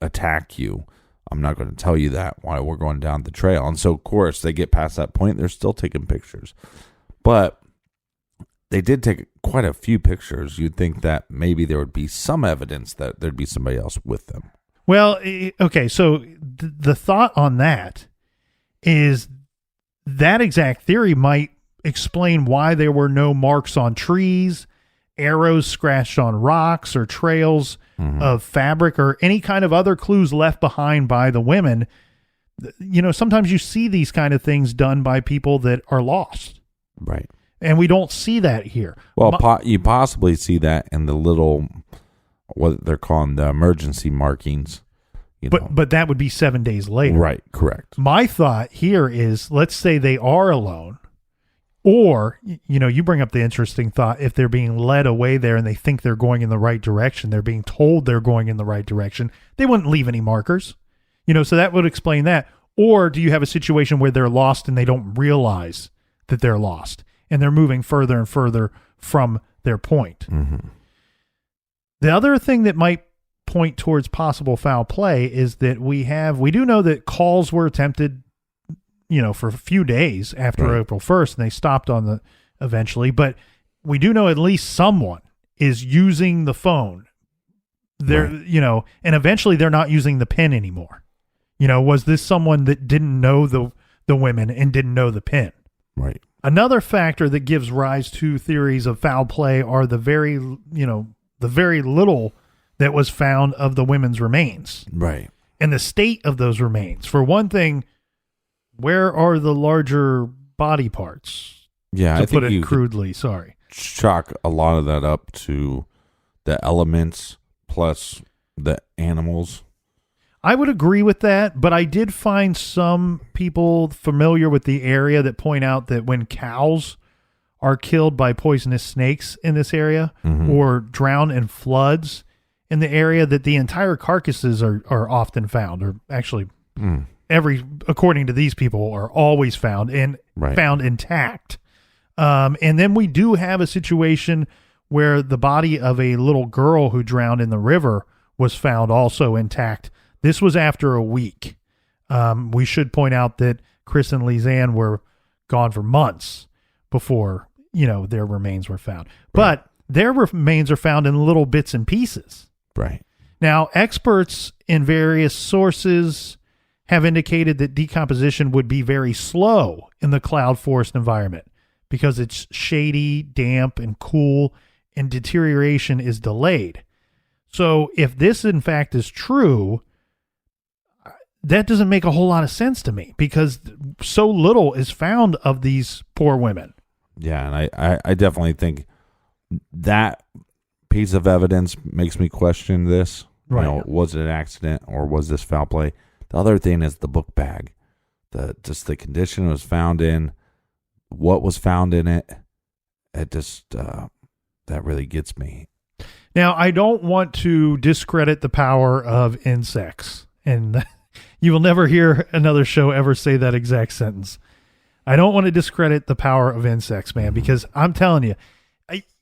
attack you. I'm not going to tell you that while we're going down the trail. And so, of course, they get past that point. They're still taking pictures. But they did take quite a few pictures. You'd think that maybe there would be some evidence that there'd be somebody else with them. Well, okay, so the thought on that is that exact theory might explain why there were no marks on trees, arrows scratched on rocks, or trails of fabric, or any kind of other clues left behind by the women. Sometimes you see these kind of things done by people that are lost. Right. And we don't see that here. Well, you possibly see that in the little, what they're calling the emergency markings. But that would be 7 days later. Right, correct. My thought here is, let's say they are alone, or, you bring up the interesting thought, if they're being led away there and they think they're going in the right direction, they're being told they're going in the right direction, they wouldn't leave any markers. So that would explain that. Or do you have a situation where they're lost and they don't realize that they're lost, and they're moving further and further from their point? Mm-hmm. The other thing that might point towards possible foul play is that we do know that calls were attempted, for a few days after April 1st, and they stopped eventually, but we do know at least someone is using the phone. They're, and eventually they're not using the PIN anymore. Was this someone that didn't know the women and didn't know the PIN? Right. Another factor that gives rise to theories of foul play are the very little that was found of the women's remains. Right. And the state of those remains. For one thing, where are the larger body parts? Yeah, to I think put it you crudely, sorry. Chalk a lot of that up to the elements plus the animals. I would agree with that, but I did find some people familiar with the area that point out that when cows are killed by poisonous snakes in this area or drown in floods in the area, that the entire carcasses are often found, or actually according to these people, are always found and found intact. And then we do have a situation where the body of a little girl who drowned in the river was found also intact. This was after a week. We should point out that Kris and Lisanne were gone for months before their remains were found. But their remains are found in little bits and pieces. Right. Now, experts in various sources have indicated that decomposition would be very slow in the cloud forest environment because it's shady, damp, and cool, and deterioration is delayed. So if this, in fact, is true, that doesn't make a whole lot of sense to me because so little is found of these poor women. Yeah, and I definitely think that piece of evidence makes me question this. Right. Was it an accident or was this foul play? The other thing is the book bag. Just the condition it was found in, what was found in it. It just, that really gets me. Now, I don't want to discredit the power of insects, and you will never hear another show ever say that exact sentence. I don't want to discredit the power of insects, man, because I'm telling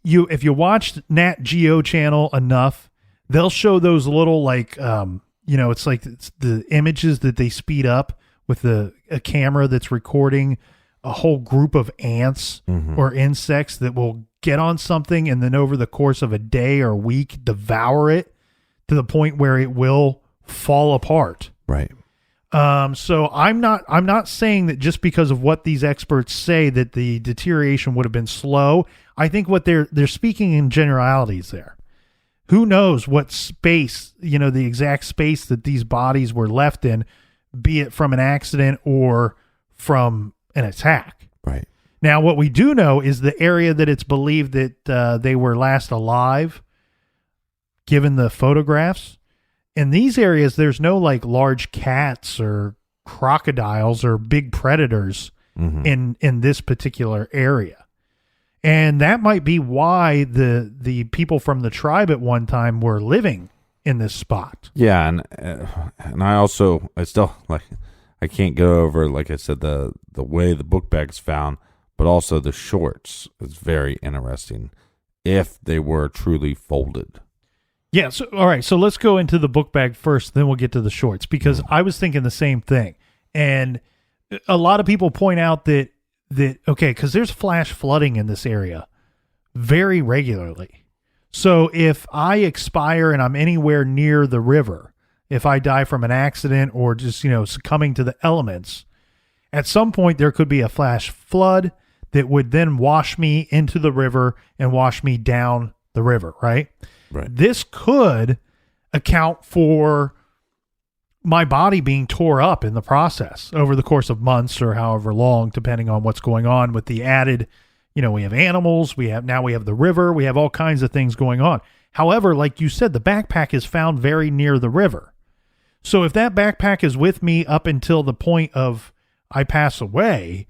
you, if you watched Nat Geo channel enough, they'll show those little it's like it's the images that they speed up with a camera that's recording a whole group of ants or insects that will get on something and then over the course of a day or week devour it to the point where it will fall apart. Right. So I'm not saying that just because of what these experts say that the deterioration would have been slow. I think what they're speaking in generalities there. Who knows what space, the exact space that these bodies were left in, be it from an accident or from an attack. Right. Now, what we do know is the area that it's believed that they were last alive, given the photographs. In these areas, there's no large cats or crocodiles or big predators in this particular area. And that might be why the people from the tribe at one time were living in this spot. Yeah, and I still I can't go over, like I said, the way the book bag's found, but also the shorts is very interesting if they were truly folded. Yeah, so all right, so let's go into the book bag first, then we'll get to the shorts, because I was thinking the same thing. And a lot of people point out that okay, because there's flash flooding in this area very regularly. So if I expire and I'm anywhere near the river, if I die from an accident or just, succumbing to the elements, at some point there could be a flash flood that would then wash me into the river and wash me down the river, right? Right. This could account for my body being tore up in the process over the course of months or however long, depending on what's going on with the added, we have animals, we have the river, we have all kinds of things going on. However, like you said, the backpack is found very near the river. So if that backpack is with me up until the point of I pass away,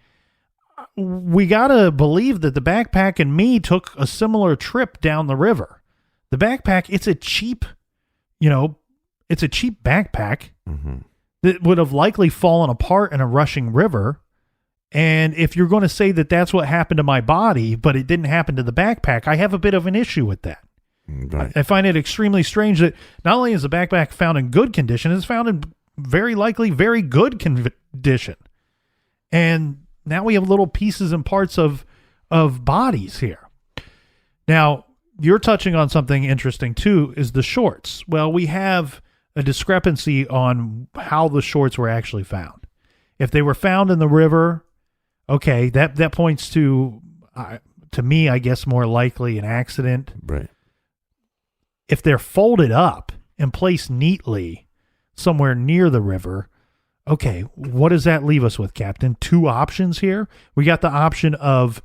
we got to believe that the backpack and me took a similar trip down the river. The backpack, it's a cheap backpack that would have likely fallen apart in a rushing river. And if you're going to say that that's what happened to my body, but it didn't happen to the backpack, I have a bit of an issue with that. Right. I find it extremely strange that not only is the backpack found in good condition, it's found in very likely very good condition. And now we have little pieces and parts of bodies here. Now, you're touching on something interesting too, is the shorts. Well, we have a discrepancy on how the shorts were actually found. If they were found in the river, okay, that points to me, I guess, more likely an accident. Right. If they're folded up and placed neatly somewhere near the river, okay, what does that leave us with, Captain? Two options here. We got the option of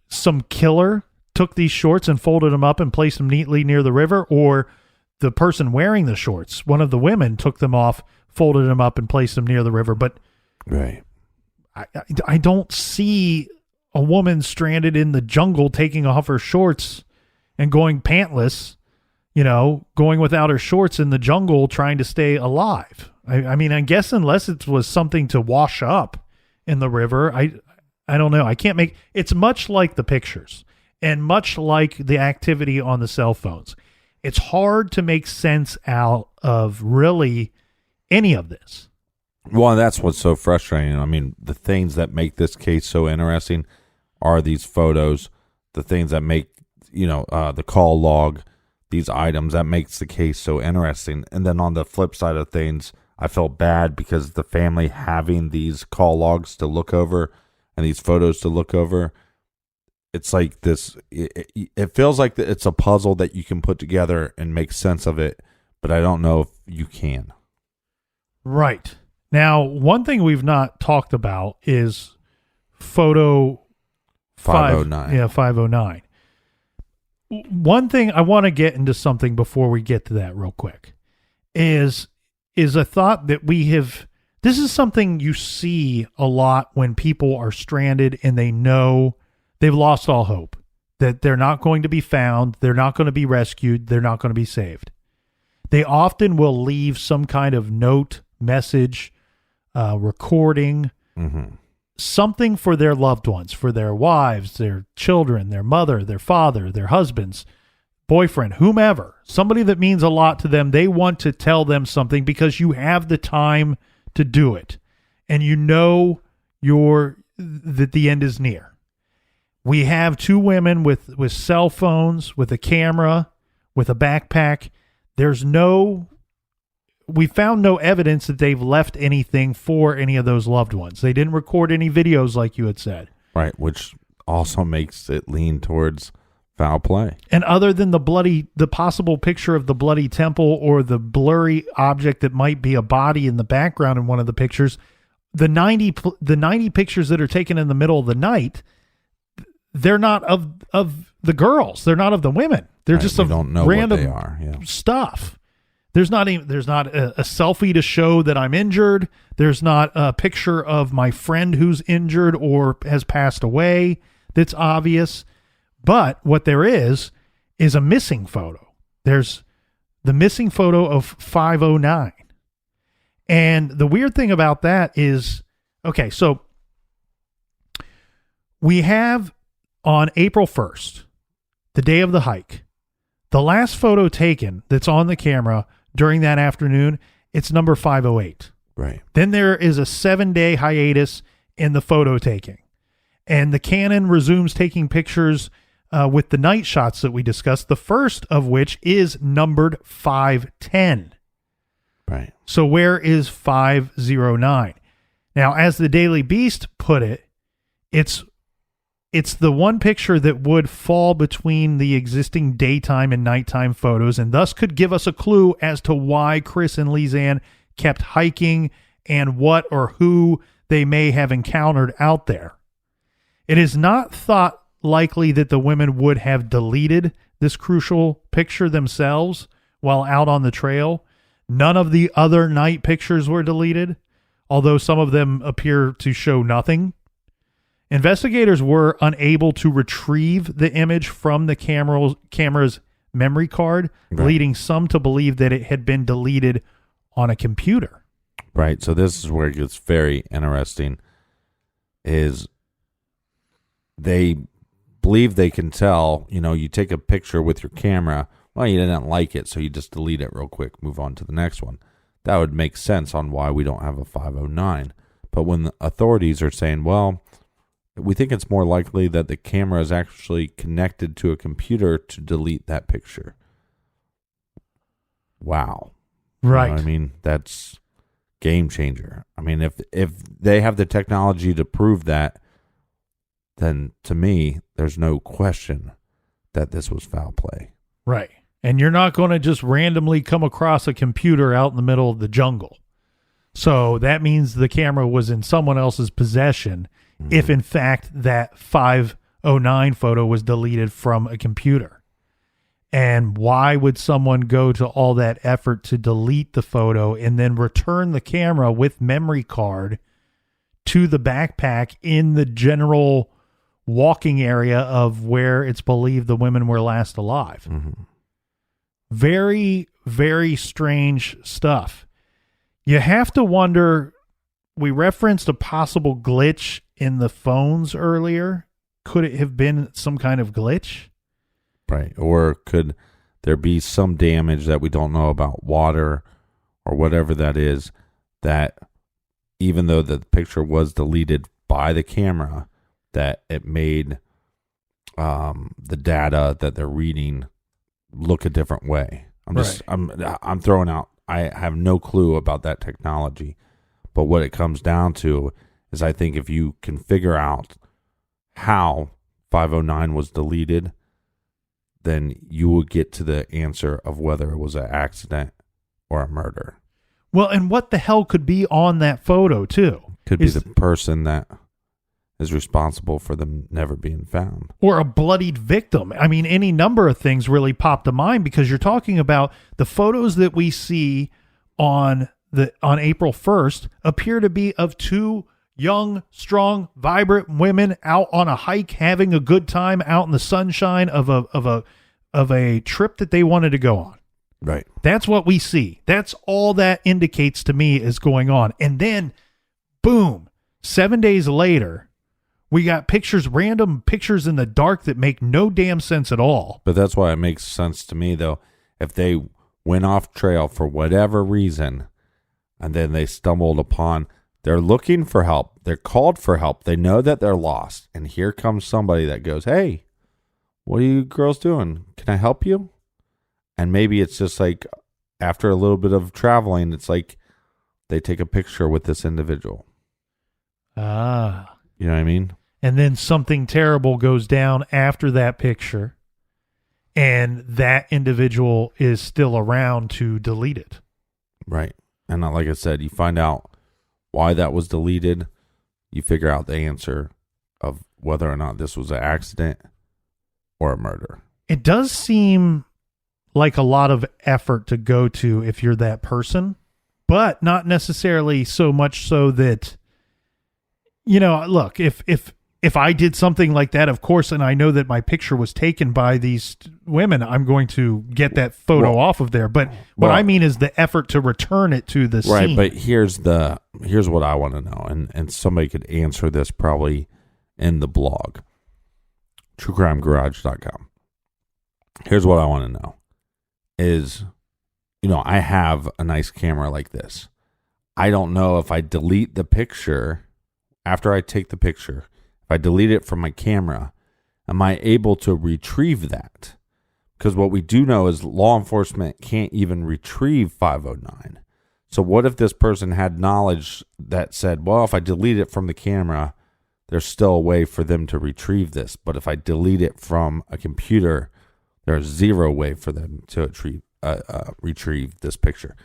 some killer took these shorts and folded them up and placed them neatly near the river, or the person wearing the shorts, one of the women, took them off, folded them up, and placed them near the river. But right, I don't see a woman stranded in the jungle taking off her shorts and going pantless, going without her shorts in the jungle trying to stay alive. I mean, I guess unless it was something to wash up in the river, I don't know. I can't make, it's much like the pictures and much like the activity on the cell phones. It's hard to make sense out of really any of this. Well, that's what's so frustrating. I mean, the things that make this case so interesting are these photos, the things that make, the call log, these items that makes the case so interesting. And then on the flip side of things, I felt bad because the family having these call logs to look over and these photos to look over, it's like this, it feels like it's a puzzle that you can put together and make sense of it, but I don't know if you can. Right. Now, one thing we've not talked about is photo 509. Yeah, 509. One thing I want to get into something before we get to that real quick is a thought that this is something you see a lot when people are stranded and they know they've lost all hope, that they're not going to be found, they're not going to be rescued, they're not going to be saved. They often will leave some kind of note, message, recording, something for their loved ones, for their wives, their children, their mother, their father, their husbands, boyfriend, whomever, somebody that means a lot to them. They want to tell them something because you have the time to do it, and you know that the end is near. We have two women with cell phones, with a camera, with a backpack. We found no evidence that they've left anything for any of those loved ones. They didn't record any videos like you had said. Right, which also makes it lean towards foul play. And other than the possible picture of the bloody temple or the blurry object that might be a body in the background in one of the pictures, the 90 pictures that are taken in the middle of the night, they're not of the girls. They're not of the women. They're Right, just we of don't know random what they are. Yeah. stuff. There's not a selfie to show that I'm injured. There's not a picture of my friend who's injured or has passed away that's obvious. But what there is a missing photo. There's the missing photo of 509. And the weird thing about that is, okay, so we have on April 1st, the day of the hike, the last photo taken that's on the camera during that afternoon, it's number 508. Right. Then there is a 7-day hiatus in the photo taking. And the Canon resumes taking pictures with the night shots that we discussed, the first of which is numbered 510. Right. So where is 509? Now, as the Daily Beast put it, it's the one picture that would fall between the existing daytime and nighttime photos, and thus could give us a clue as to why Kris and Lisanne kept hiking and what or who they may have encountered out there. It is not thought likely that the women would have deleted this crucial picture themselves while out on the trail. None of the other night pictures were deleted, although some of them appear to show nothing. Investigators were unable to retrieve the image from the camera's memory card, Right. leading some to believe that it had been deleted on a computer. Right. So this is where it gets very interesting, is they believe they can tell, you take a picture with your camera, well, you didn't like it, so you just delete it real quick, move on to the next one. That would make sense on why we don't have a 509. But when the authorities are saying, well, we think it's more likely that the camera is actually connected to a computer to delete that picture. Wow. Right. You know what I mean, that's game changer. I mean, if they have the technology to prove that, then to me, there's no question that this was foul play. Right. And you're not going to just randomly come across a computer out in the middle of the jungle. So that means the camera was in someone else's possession if in fact that 509 photo was deleted from a computer. And why would someone go to all that effort to delete the photo and then return the camera with memory card to the backpack in the general walking area of where it's believed the women were last alive? Mm-hmm. Very, very strange stuff. You have to wonder, we referenced a possible glitch in the phones earlier. Could it have been some kind of glitch? Right. Or could there be some damage that we don't know about, water or whatever that is, that even though the picture was deleted by the camera, that it made the data that they're reading look a different way. I'm throwing out. I have no clue about that technology, but what it comes down to is I think if you can figure out how 509 was deleted, then you will get to the answer of whether it was an accident or a murder. Well, and what the hell could be on that photo too? Could be the person that is responsible for them never being found. Or a bloodied victim. I mean, any number of things really pop to mind because you're talking about the photos that we see on April 1st appear to be of two young, strong, vibrant women out on a hike, having a good time out in the sunshine of a trip that they wanted to go on. Right. That's what we see. That's all that indicates to me is going on. And then, boom, 7 days later, we got random pictures in the dark that make no damn sense at all. But that's why it makes sense to me, though. If they went off trail for whatever reason, and then they stumbled upon, they're looking for help. They're called for help. They know that they're lost. And here comes somebody that goes, hey, what are you girls doing? Can I help you? And maybe it's just like after a little bit of traveling, it's like they take a picture with this individual. Ah. You know what I mean? And then something terrible goes down after that picture, and that individual is still around to delete it. Right. And like I said, you find out why that was deleted. You figure out the answer of whether or not this was an accident or a murder. It does seem like a lot of effort to go to if you're that person, but not necessarily so much so that, you know, look, if I did something like that, of course, and I know that my picture was taken by these women, I'm going to get that photo off of there. But what I mean is the effort to return it to the scene. Right, but here's what I want to know, and somebody could answer this probably in the blog, truecrimegarage.com. Here's what I want to know is, you know, I have a nice camera like this. I don't know if I delete the picture after I take the picture. If I delete it from my camera, am I able to retrieve that? Because what we do know is law enforcement can't even retrieve 509. So what if this person had knowledge that said, well, if I delete it from the camera, there's still a way for them to retrieve this. But if I delete it from a computer, there's zero way for them to retrieve this picture.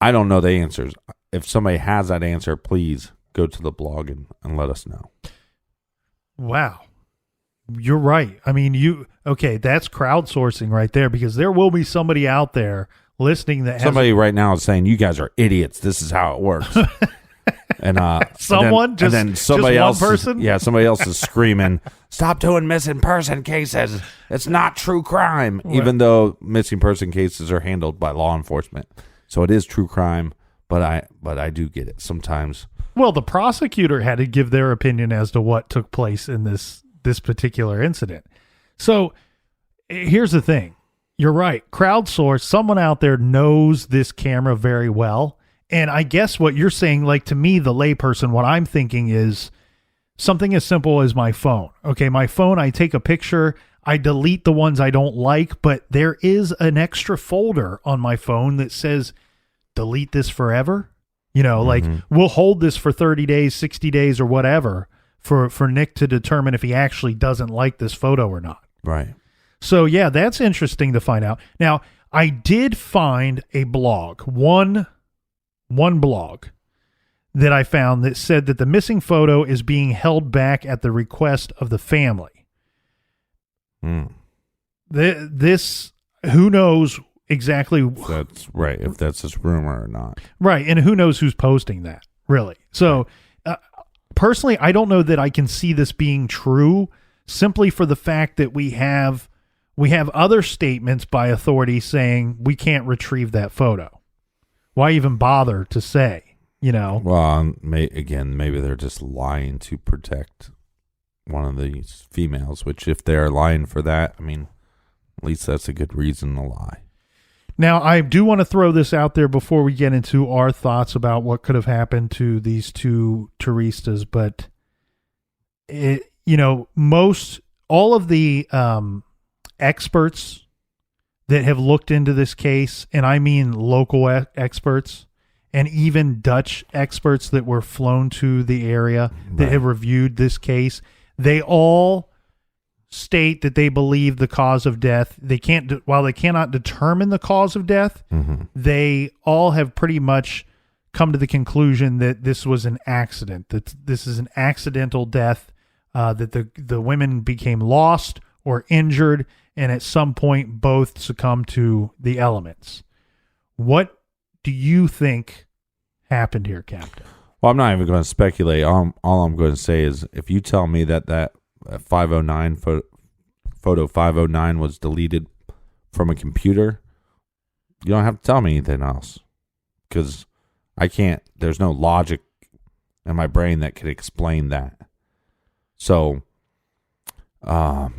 I don't know the answers. If somebody has that answer, please go to the blog and let us know. Wow. You're right. I mean, that's crowdsourcing right there, because there will be somebody out there listening that somebody right now is saying, you guys are idiots. This is how it works. And then somebody else, somebody else is screaming, stop doing missing person cases. It's not true crime, even though missing person cases are handled by law enforcement. So it is true crime, but I do get it sometimes. Well, the prosecutor had to give their opinion as to what took place in this particular incident. So here's the thing. You're right. Crowdsource, someone out there knows this camera very well. And I guess what you're saying, like to me, the layperson, what I'm thinking is something as simple as my phone. Okay, my phone, I take a picture, I delete the ones I don't like, but there is an extra folder on my phone that says, delete this forever. You know, like we'll hold this for 30 days, 60 days or whatever for Nick to determine if he actually doesn't like this photo or not. Right. So, yeah, that's interesting to find out. Now, I did find a blog, one blog that I found that said that the missing photo is being held back at the request of the family. This, who knows exactly. That's right. If that's his rumor or not. Right. And who knows who's posting that, really. So personally, I don't know that I can see this being true simply for the fact that we have other statements by authorities saying we can't retrieve that photo. Why even bother to say, you know? Well, maybe they're just lying to protect one of these females, which if they're lying for that, I mean, at least that's a good reason to lie. Now, I do want to throw this out there before we get into our thoughts about what could have happened to these two touristas, but all of the experts that have looked into this case, and I mean local experts and even Dutch experts that were flown to the area that have reviewed this case, they all state that they believe the cause of death. While they cannot determine the cause of death, they all have pretty much come to the conclusion that this was an accident, that this is an accidental death, that the women became lost or injured, and at some point both succumbed to the elements. What do you think happened here, Captain? Well, I'm not even going to speculate. All I'm going to say is if you tell me that 509 photo 509 was deleted from a computer, you don't have to tell me anything else, because I can't. There's no logic in my brain that could explain that. So, well,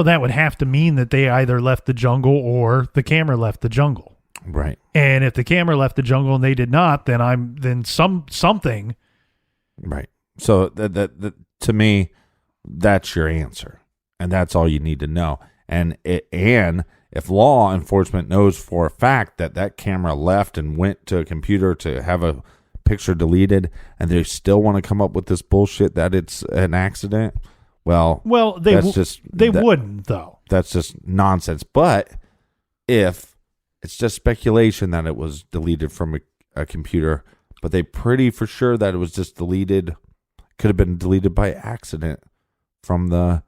that would have to mean that they either left the jungle or the camera left the jungle. Right. And if the camera left the jungle and they did not, then something. Right. So that to me, that's your answer, and that's all you need to know. And if law enforcement knows for a fact that camera left and went to a computer to have a picture deleted, and they still want to come up with this bullshit that it's an accident, well, they wouldn't though. That's just nonsense. But if it's just speculation that it was deleted from a computer, but they pretty for sure that it was just deleted, could have been deleted by accident from the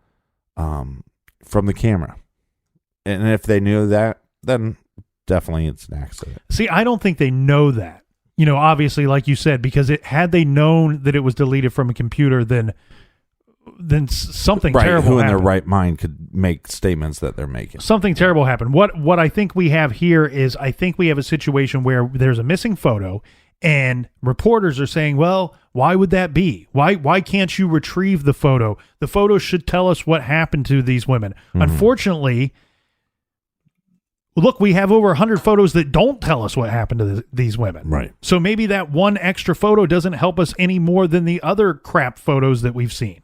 camera. And if they knew that, then definitely it's an accident. See, I don't think they know that. Obviously, like you said, because had they known that it was deleted from a computer, then something terrible who in happened. their right mind could make statements that they're making. Something terrible happened. What I think we have here is I think we have a situation where there's a missing photo, and reporters are saying, well, why would that be? Why can't you retrieve the photo? The photo should tell us what happened to these women. Unfortunately, look, we have over 100 photos that don't tell us what happened to these women. Right. So maybe that one extra photo doesn't help us any more than the other crap photos that we've seen.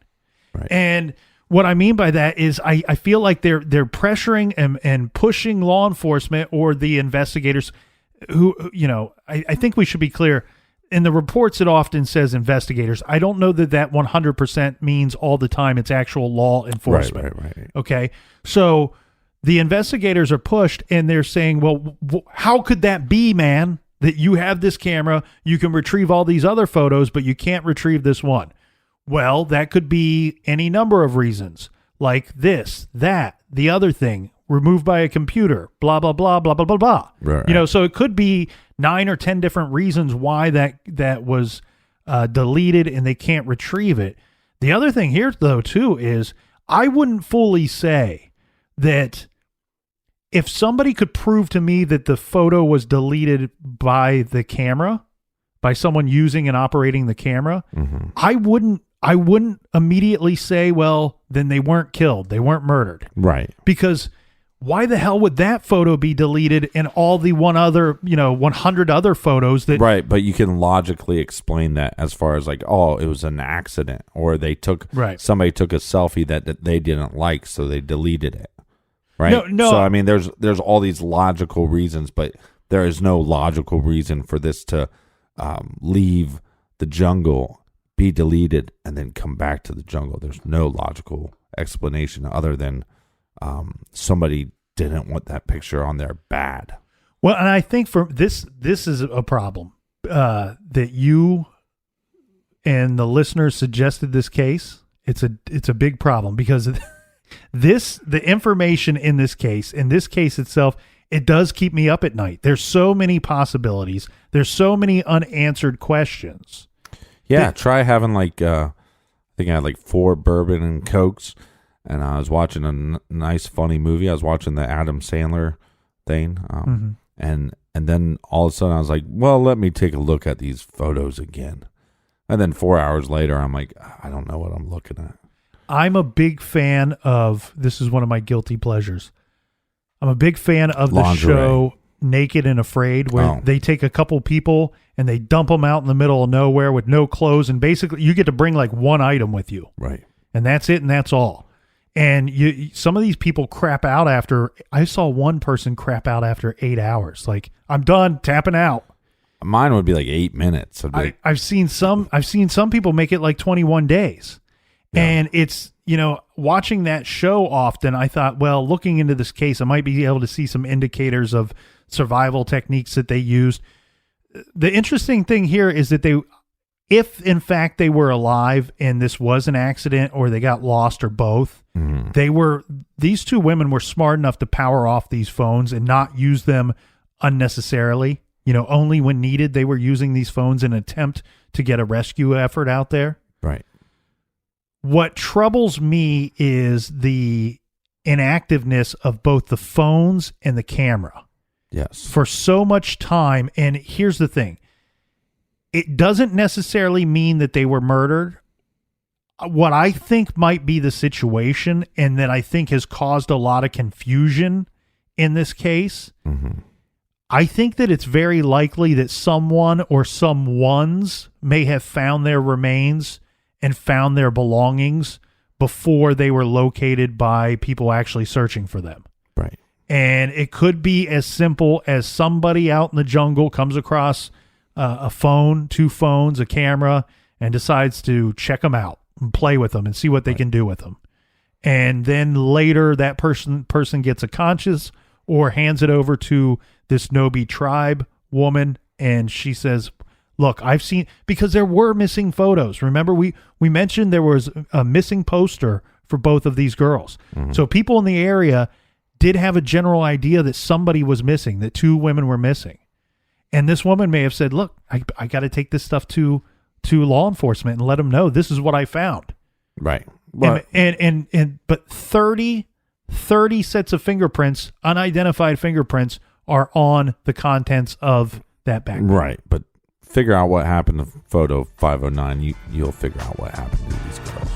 Right. And what I mean by that is I feel like they're pressuring and pushing law enforcement or the investigators who, I think we should be clear. In the reports, it often says investigators. I don't know that 100% means all the time it's actual law enforcement. Right. Okay. So the investigators are pushed and they're saying, well, how could that be, man? That you have this camera, you can retrieve all these other photos, but you can't retrieve this one. Well, that could be any number of reasons, like this, that, the other thing, removed by a computer, blah, blah, blah, blah, blah, blah, blah. Right. So it could be 9 or 10 different reasons why that was deleted and they can't retrieve it. The other thing here, though, too, is I wouldn't fully say that if somebody could prove to me that the photo was deleted by the camera, by someone using and operating the camera, I wouldn't immediately say, well, then they weren't killed. They weren't murdered. Right. Because why the hell would that photo be deleted and all the 100 other photos that... Right, but you can logically explain that as far as like, oh, it was an accident, or somebody took a selfie that they didn't like, so they deleted it. Right? No. So, I mean, there's all these logical reasons, but there is no logical reason for this to leave the jungle, be deleted, and then come back to the jungle. There's no logical explanation other than somebody didn't want that picture on there bad. Well, and I think for this is a problem that you and the listeners suggested this case. It's a big problem because the information in this case itself, it does keep me up at night. There's so many possibilities. There's so many unanswered questions. Yeah, try having I think I had 4 bourbon and Cokes, and I was watching a nice funny movie. I was watching the Adam Sandler thing, and then all of a sudden I was like, well, let me take a look at these photos again. And then 4 hours later, I'm like, I don't know what I'm looking at. I'm a big fan of, this is one of my guilty pleasures. I'm a big fan of the show Naked and Afraid, where they take a couple people and they dump them out in the middle of nowhere with no clothes. And basically you get to bring one item with you. Right. and that's it, and that's all. And some of these people crap out after. I saw one person crap out after 8 hours. Like, I'm done, tapping out. Mine would be like 8 minutes. I've seen some people make it like 21 days. Yeah. And it's, watching that show often, I thought, well, looking into this case, I might be able to see some indicators of survival techniques that they used. The interesting thing here is that if in fact they were alive and this was an accident or they got lost or both, these two women were smart enough to power off these phones and not use them unnecessarily. Only when needed, they were using these phones in an attempt to get a rescue effort out there. Right. What troubles me is the inactiveness of both the phones and the camera. Yes. For so much time. And here's the thing. It doesn't necessarily mean that they were murdered. What I think might be the situation, and that I think has caused a lot of confusion in this case, I think that it's very likely that someone or someones may have found their remains and found their belongings before they were located by people actually searching for them. Right. And it could be as simple as somebody out in the jungle comes across a phone, two phones, a camera, and decides to check them out and play with them and see what they can do with them. And then later that person gets a conscious or hands it over to this Nobi tribe woman, and she says, look, I've seen, because there were missing photos. Remember, we mentioned there was a missing poster for both of these girls. So people in the area did have a general idea that somebody was missing, that two women were missing. And this woman may have said, look, I got to take this stuff to law enforcement and let them know this is what I found. Right. But 30 sets of fingerprints, unidentified fingerprints, are on the contents of that backpack. Right. But figure out what happened to photo 509. You'll figure out what happened to these girls.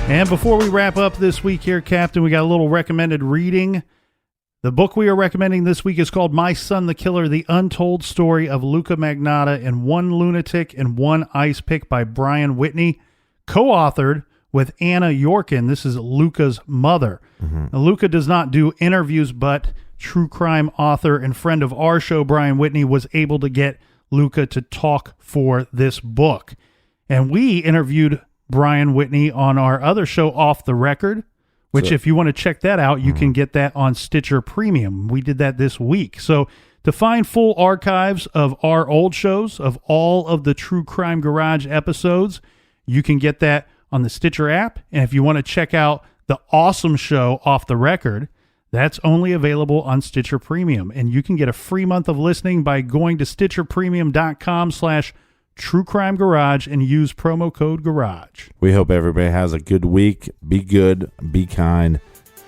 And before we wrap up this week here, Captain, we got a little recommended reading. The book we are recommending this week is called My Son the Killer, The Untold Story of Luca Magnotta and One Lunatic and One Ice Pick by Brian Whitney, co-authored with Anna Yorkin. This is Luca's mother. Now, Luca does not do interviews, but true crime author and friend of our show, Brian Whitney, was able to get Luca to talk for this book. And we interviewed Brian Whitney on our other show, Off the Record, which if you want to check that out, you can get that on Stitcher Premium. We did that this week. So to find full archives of our old shows, of all of the True Crime Garage episodes, you can get that on the Stitcher app. And if you want to check out the awesome show, Off the Record, that's only available on Stitcher Premium. And you can get a free month of listening by going to StitcherPremium.com/True Crime Garage and use promo code Garage. We hope everybody has a good week. Be good, be kind,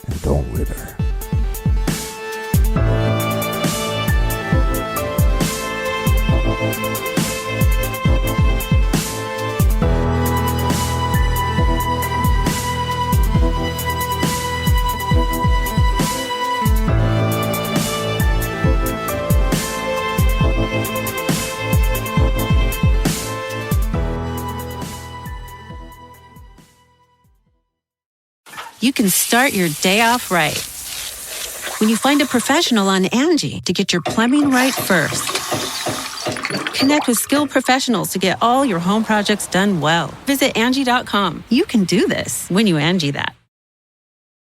and don't litter. You can start your day off right when you find a professional on Angie to get your plumbing right first. Connect with skilled professionals to get all your home projects done well. Visit Angie.com. You can do this when you Angie that.